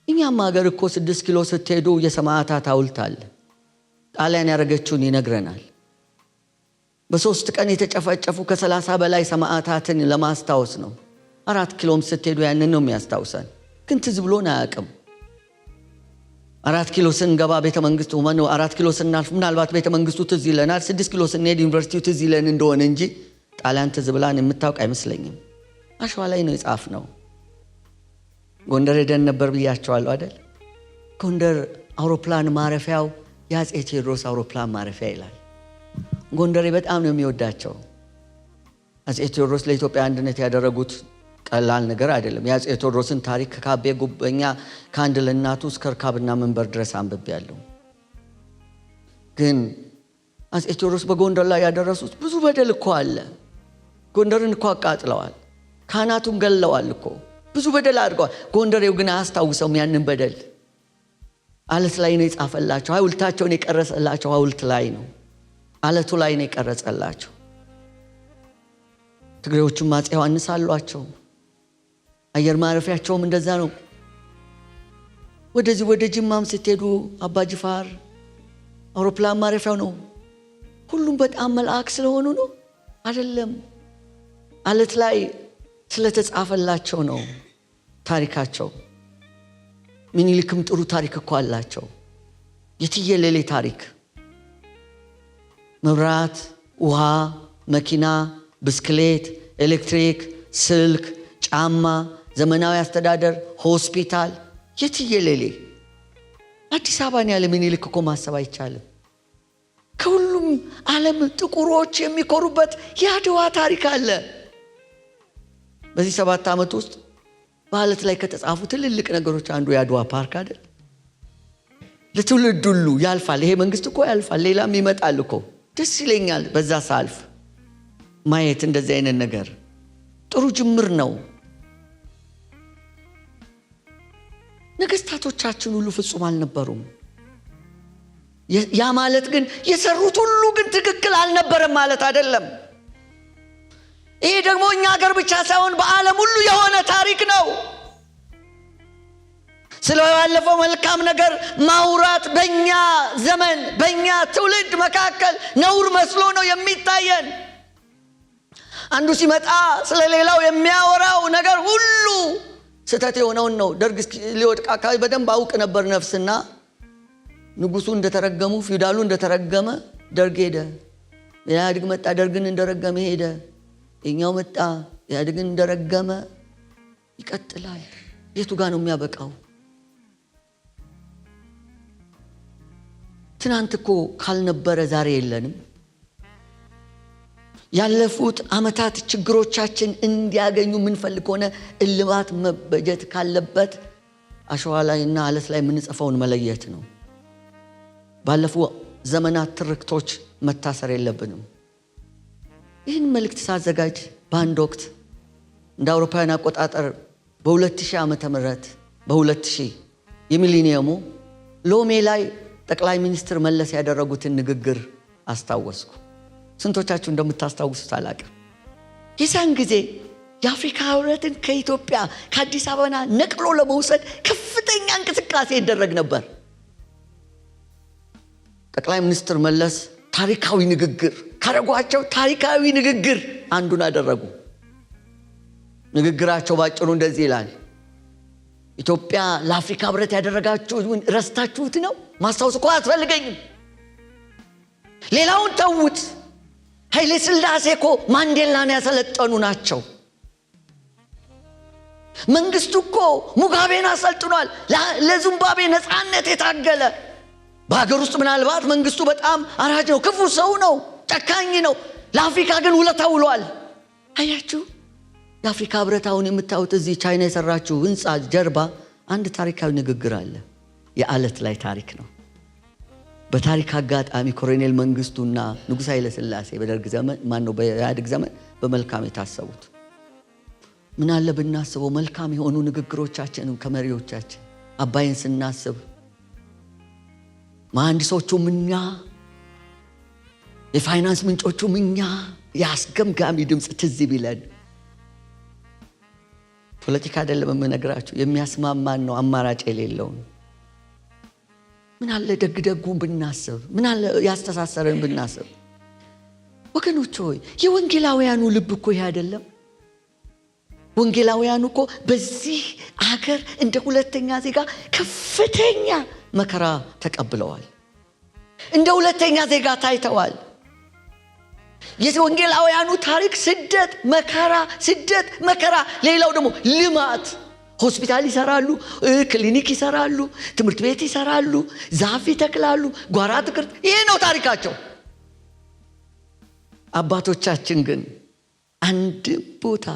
እኛም ሀገር እኮ 6 ኪሎ ስትሄዱ የሰማዕታት ሐውልት አለ። ጣሊያን ያረገችውን ይነግረናል። በ3 ቀን የተጨፈጨፉ ከ30 በላይ ሰማዕታትን ለማስታወስ ነው። 4 ኪሎም ስትሄዱ ያንን ነው የሚያስታውሰን። ግን ትዝ ብሎን አያውቅም። 4 ኪሎ ስንገባ ቤተ መንግስቱ 4 ኪሎ ስናልፍ ምናልባት ቤተ መንግስቱ ትዝ ይለናል። 6 ኪሎ ስንሄድ ዩኒቨርሲቲው ትዝ ይለን እንደሆነ እንጂ ጣሊያን ትዝ ብላን የምታውቅ አይመስለኝም። አሸዋ ላይ ነው የጻፍነው። ጎንደር ሄደን ነበር ብያቸዋለሁ አይደል? ጎንደር አውሮፕላን ማረፊያው የአፄ ቴዎድሮስ አውሮፕላን ማረፊያ ይላል። ጎንደሬ በጣም ነው የሚወዳቸው። አፄ ቴዎድሮስ ለኢትዮጵያ አንድነት ያደረጉት ቀላል ነገር አይደለም። የአፄ ቴዎድሮስን ታሪክ ከካቤ ጉበኛ ከአንድ ለእናቱ እስከ ርካብና መንበር ድረስ አንብቤያለሁ። ግን አፄ ቴዎድሮስ በጎንደር ላይ ያደረሱት ብዙ በደል እኮ አለ። ጎንደርን እኮ አቃጥለዋል፣ ካህናቱን ገለዋል እኮ ብዙ በደል አድርገዋል። ጎንደሬው ግን አያስታውሰውም ያንን በደል። አለት ላይ ነው የጻፈላቸው። ሐውልታቸውን የቀረጸላቸው ሐውልት ላይ ነው፣ አለቱ ላይ ነው የቀረጸላቸው። ትግሬዎቹም አፄ ዮሐንስ አሏቸው። አየር ማረፊያቸውም እንደዛ ነው። ወደዚህ ወደ ጅማም ስትሄዱ አባ ጅፋር አውሮፕላን ማረፊያው ነው። ሁሉም በጣም መልአክ ስለሆኑ ነው አይደለም። አለት ላይ ስለተጻፈላቸው ነው ታሪካቸው። ምኒልክም ጥሩ ታሪክ እኮ አላቸው። የትየለሌ ታሪክ፣ መብራት፣ ውሃ፣ መኪና፣ ብስክሌት፣ ኤሌክትሪክ፣ ስልክ፣ ጫማ፣ ዘመናዊ አስተዳደር፣ ሆስፒታል፣ የትየለሌ። አዲስ አበባን ያለ ምኒልክ እኮ ማሰብ አይቻልም። ከሁሉም ዓለም ጥቁሮች የሚኮሩበት የአድዋ ታሪክ አለ። በዚህ 7 ዓመት ውስጥ በአለት ላይ ከተጻፉ ትልልቅ ነገሮች አንዱ የአድዋ ፓርክ አይደል? ለትውልድ ሁሉ ያልፋል። ይሄ መንግስት እኮ ያልፋል፣ ሌላም ይመጣል እኮ። ደስ ይለኛል በዛ ሳልፍ ማየት እንደዚህ አይነት ነገር ጥሩ ጅምር ነው። ነገስታቶቻችን ሁሉ ፍጹም አልነበሩም። ያ ማለት ግን የሰሩት ሁሉ ግን ትክክል አልነበረም ማለት አይደለም። ይሄ ደግሞ እኛ ሀገር ብቻ ሳይሆን በዓለም ሁሉ የሆነ ታሪክ ነው። ስለባለፈው መልካም ነገር ማውራት በእኛ ዘመን በእኛ ትውልድ መካከል ነውር መስሎ ነው የሚታየን። አንዱ ሲመጣ ስለሌላው የሚያወራው ነገር ሁሉ ስተት የሆነውን ነው። ደርግ ሊወድቅ አካባቢ በደንብ አውቅ ነበር ነፍስና ንጉሱ እንደተረገሙ ፊውዳሉ እንደተረገመ ደርግ ሄደ። ኢህአዴግ መጣ፣ ደርግን እንደረገመ ሄደ። እኛው መጣ፣ ኢህአዴግን እንደረገመ ይቀጥላል። የቱ ጋር ነው የሚያበቃው? ትናንት እኮ ካልነበረ ዛሬ የለንም። ያለፉት ዓመታት ችግሮቻችን እንዲያገኙ ምንፈልግ ሆነ እልባት መበጀት ካለበት አሸዋ ላይና አለት ላይ ምንጽፈውን መለየት ነው። ባለፉ ዘመናት ትርክቶች መታሰር የለብንም። ይህን መልእክት ሳዘጋጅ በአንድ ወቅት እንደ አውሮፓውያን አቆጣጠር በ2000 ዓመተ ምህረት በ2000 የሚሊኒየሙ ሎሜ ላይ ጠቅላይ ሚኒስትር መለስ ያደረጉትን ንግግር አስታወስኩ። ስንቶቻችሁ እንደምታስታውሱት አላውቅም። የዛን ጊዜ የአፍሪካ ህብረትን ከኢትዮጵያ ከአዲስ አበባ ነቅሎ ለመውሰድ ከፍተኛ እንቅስቃሴ ይደረግ ነበር። ጠቅላይ ሚኒስትር መለስ ታሪካዊ ንግግር ካረጓቸው ታሪካዊ ንግግር አንዱን አደረጉ። ንግግራቸው ባጭሩ እንደዚህ ይላል። ኢትዮጵያ ለአፍሪካ ህብረት ያደረጋችሁት ረስታችሁት ነው? ማስታወስ እኮ አያስፈልገኝም። ሌላውን ተውት። ኃይለ ሥላሴ እኮ ማንዴላን ያሰለጠኑ ናቸው። መንግስቱ እኮ ሙጋቤን አሰልጥኗል። ለዚምባብዌ ነፃነት የታገለ በሀገር ውስጥ ምናልባት መንግስቱ በጣም አራጅ ነው፣ ክፉ ሰው ነው፣ ጨካኝ ነው። ለአፍሪካ ግን ውለታ ውሏል። አያችሁ፣ የአፍሪካ ህብረት አሁን የምታዩት እዚህ ቻይና የሰራችው ህንፃ ጀርባ አንድ ታሪካዊ ንግግር አለ። የአለት ላይ ታሪክ ነው። በታሪክ አጋጣሚ ኮሎኔል መንግስቱና ንጉሥ ኃይለ ሥላሴ በደርግ ዘመን በኢህአዴግ ዘመን በመልካም የታሰቡት። ምን አለ ብናስበው መልካም የሆኑ ንግግሮቻችንን ከመሪዎቻችን አባይን ስናስብ መሐንዲሶቹም እኛ፣ የፋይናንስ ምንጮቹም እኛ፣ የአስገምጋሚ ድምፅ ትዝ ቢለን። ፖለቲካ አይደለም የምነግራችሁ፣ የሚያስማማን ነው፣ አማራጭ የሌለውን። ምን አለ ደግደጉን ብናስብ፣ ምን አለ ያስተሳሰረን ብናስብ። ወገኖች ሆይ የወንጌላውያኑ ልብ እኮ ይሄ አይደለም። ወንጌላውያኑ እኮ በዚህ አገር እንደ ሁለተኛ ዜጋ ከፍተኛ መከራ ተቀብለዋል። እንደ ሁለተኛ ዜጋ ታይተዋል። የወንጌላውያኑ ታሪክ ስደት፣ መከራ፣ ስደት፣ መከራ። ሌላው ደግሞ ልማት፣ ሆስፒታል ይሰራሉ፣ ክሊኒክ ይሰራሉ፣ ትምህርት ቤት ይሰራሉ፣ ዛፍ ይተክላሉ፣ ጓራ አትክልት። ይሄ ነው ታሪካቸው። አባቶቻችን ግን አንድም ቦታ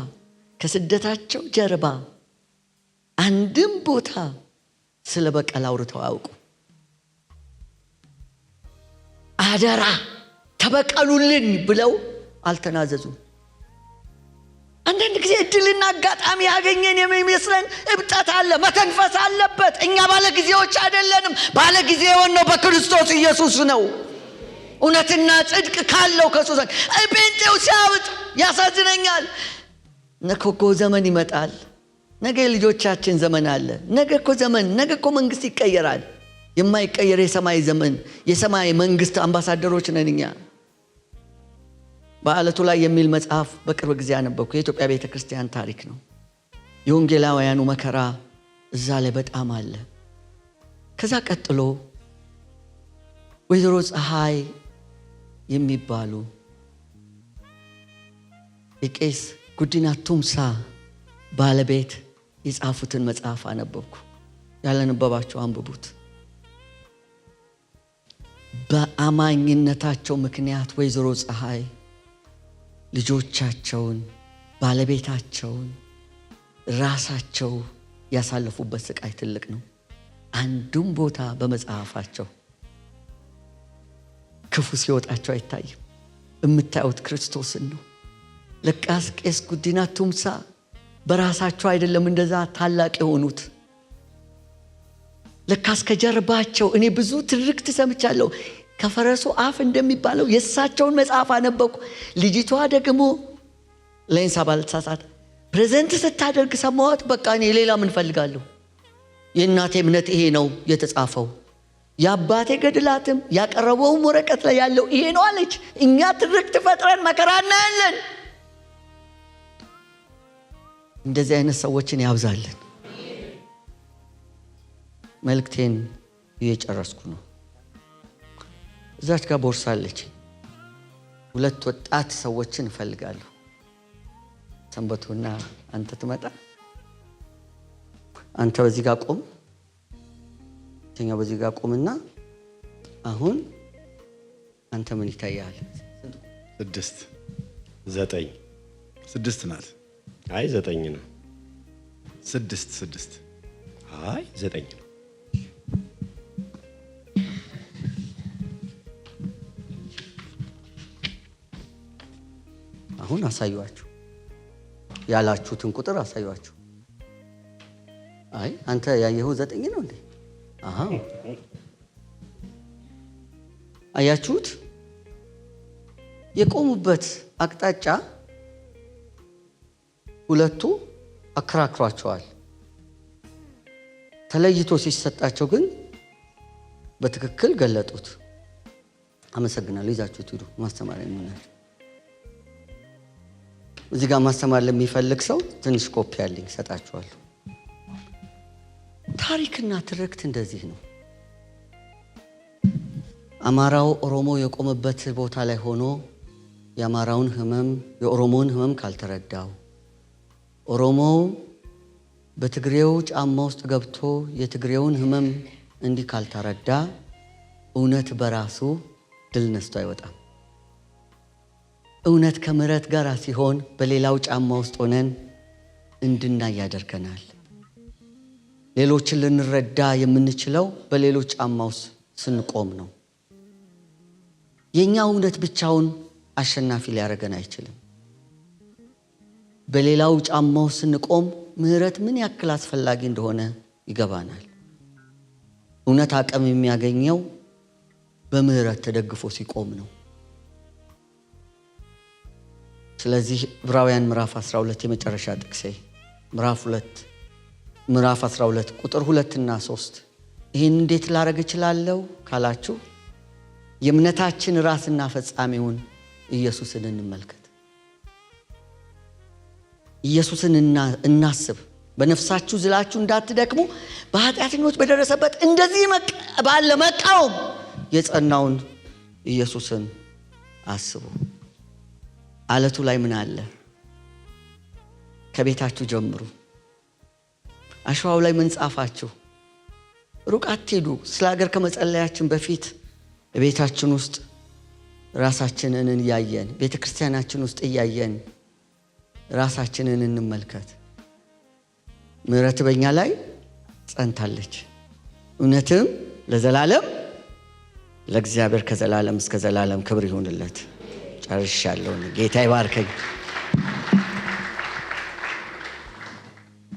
ከስደታቸው ጀርባ አንድም ቦታ ስለ በቀል አውርተው አያውቁ። አደራ ተበቀሉልን ብለው አልተናዘዙም። አንዳንድ ጊዜ እድልና አጋጣሚ ያገኘን የሚመስለን እብጠት አለ፣ መተንፈስ አለበት። እኛ ባለጊዜዎች አይደለንም። ባለጊዜ የሆነው በክርስቶስ ኢየሱስ ነው። እውነትና ጽድቅ ካለው ከሱ ዘንድ ጴንጤው ሲያውጥ ያሳዝነኛል። ነገ እኮ ዘመን ይመጣል። ነገ ልጆቻችን ዘመን አለ። ነገ እኮ መንግስት ይቀየራል። የማይቀየር የሰማይ ዘመን፣ የሰማይ መንግስት አምባሳደሮች ነን እኛ። በአለቱ ላይ የሚል መጽሐፍ በቅርብ ጊዜ አነበብኩ። የኢትዮጵያ ቤተክርስቲያን ታሪክ ነው። የወንጌላውያኑ መከራ እዛ ላይ በጣም አለ። ከዛ ቀጥሎ ወይዘሮ ፀሐይ የሚባሉ የቄስ ጉዲና ቱምሳ ባለቤት የጻፉትን መጽሐፍ አነበብኩ። ያላነበባችሁ አንብቡት። በአማኝነታቸው ምክንያት ወይዘሮ ፀሐይ ልጆቻቸውን፣ ባለቤታቸውን፣ ራሳቸው ያሳለፉበት ስቃይ ትልቅ ነው። አንዱም ቦታ በመጽሐፋቸው ክፉ ሲወጣቸው አይታይም። የምታዩት ክርስቶስን ነው። ለቃስ ቄስ ጉዲና ቱምሳ በራሳቸው አይደለም እንደዛ ታላቅ የሆኑት። ለካስ ከጀርባቸው እኔ ብዙ ትርክት ሰምቻለሁ። ከፈረሱ አፍ እንደሚባለው የእሳቸውን መጽሐፍ አነበብኩ። ልጅቷ ደግሞ ለእንሳ ባልተሳሳት ፕሬዘንት ስታደርግ ሰማዋት። በቃ እኔ ሌላ ምን ፈልጋለሁ? የእናቴ እምነት ይሄ ነው የተጻፈው፣ የአባቴ ገድላትም ያቀረበውም ወረቀት ላይ ያለው ይሄ ነው አለች። እኛ ትርክት ፈጥረን መከራ እናያለን። እንደዚህ አይነት ሰዎችን ያብዛልን። መልእክቴን እየጨረስኩ ነው። እዛች ጋር ቦርሳለች። 2 ወጣት ሰዎችን እፈልጋለሁ። ሰንበቱና አንተ ትመጣ። አንተ በዚህ ጋር ቆም፣ እኛ በዚህ ጋር ቆምና አሁን አንተ ምን ይታያል? 6 9 6 ናት። አይ 9 ነው። 6 አይ 9 ነው። አሁን አሳዩአችሁ፣ ያላችሁትን ቁጥር አሳዩአችሁ። አይ አንተ ያየኸው 9 ነው እንዴ? አሃ አያችሁት? የቆሙበት አቅጣጫ ሁለቱ አከራክሯቸዋል። ተለይቶ ሲሰጣቸው ግን በትክክል ገለጡት። አመሰግናለሁ። ይዛችሁት ሂዱ። ማስተማሪያ ነው። እዚህ ጋር ማስተማር ለሚፈልግ ሰው ትንሽ ኮፒ አለኝ ሰጣችኋለሁ። ታሪክና ትርክት እንደዚህ ነው። አማራው ኦሮሞ የቆመበት ቦታ ላይ ሆኖ የአማራውን ህመም የኦሮሞውን ህመም ካልተረዳው፣ ኦሮሞው በትግሬው ጫማ ውስጥ ገብቶ የትግሬውን ህመም እንዲህ ካልተረዳ እውነት በራሱ ድል ነስቶ አይወጣም። እውነት ከምሕረት ጋር ሲሆን በሌላው ጫማ ውስጥ ሆነን እንድናይ ያደርገናል። ሌሎችን ልንረዳ የምንችለው በሌሎች ጫማ ውስጥ ስንቆም ነው። የኛ እውነት ብቻውን አሸናፊ ሊያደርገን አይችልም። በሌላው ጫማ ውስጥ ስንቆም ምሕረት ምን ያክል አስፈላጊ እንደሆነ ይገባናል። እውነት አቅም የሚያገኘው በምሕረት ተደግፎ ሲቆም ነው። ስለዚህ ዕብራውያን ምዕራፍ 12 የመጨረሻ ጥቅሴ ምዕራፍ 12 ቁጥር 2 እና 3 ይህን እንዴት ላደርግ እችላለሁ ካላችሁ የእምነታችን ራስና ፈጻሚውን ኢየሱስን እንመልከት። ኢየሱስን እናስብ። በነፍሳችሁ ዝላችሁ እንዳትደክሙ በኃጢአተኞች በደረሰበት እንደዚህ ባለ መቃወም የጸናውን ኢየሱስን አስቡ። አለቱ ላይ ምን አለ? ከቤታችሁ ጀምሩ። አሸዋው ላይ ምን ጻፋችሁ? ሩቅ አትሄዱ። ስለ ሀገር ከመጸለያችን በፊት ቤታችን ውስጥ ራሳችንን እያየን፣ ቤተ ክርስቲያናችን ውስጥ እያየን ራሳችንን እንመልከት። ምሕረት በእኛ ላይ ጸንታለች፣ እውነትም ለዘላለም ለእግዚአብሔር ከዘላለም እስከ ዘላለም ክብር ይሁንለት። ጨርሻለሁ። ጌታ ይባርከኝ።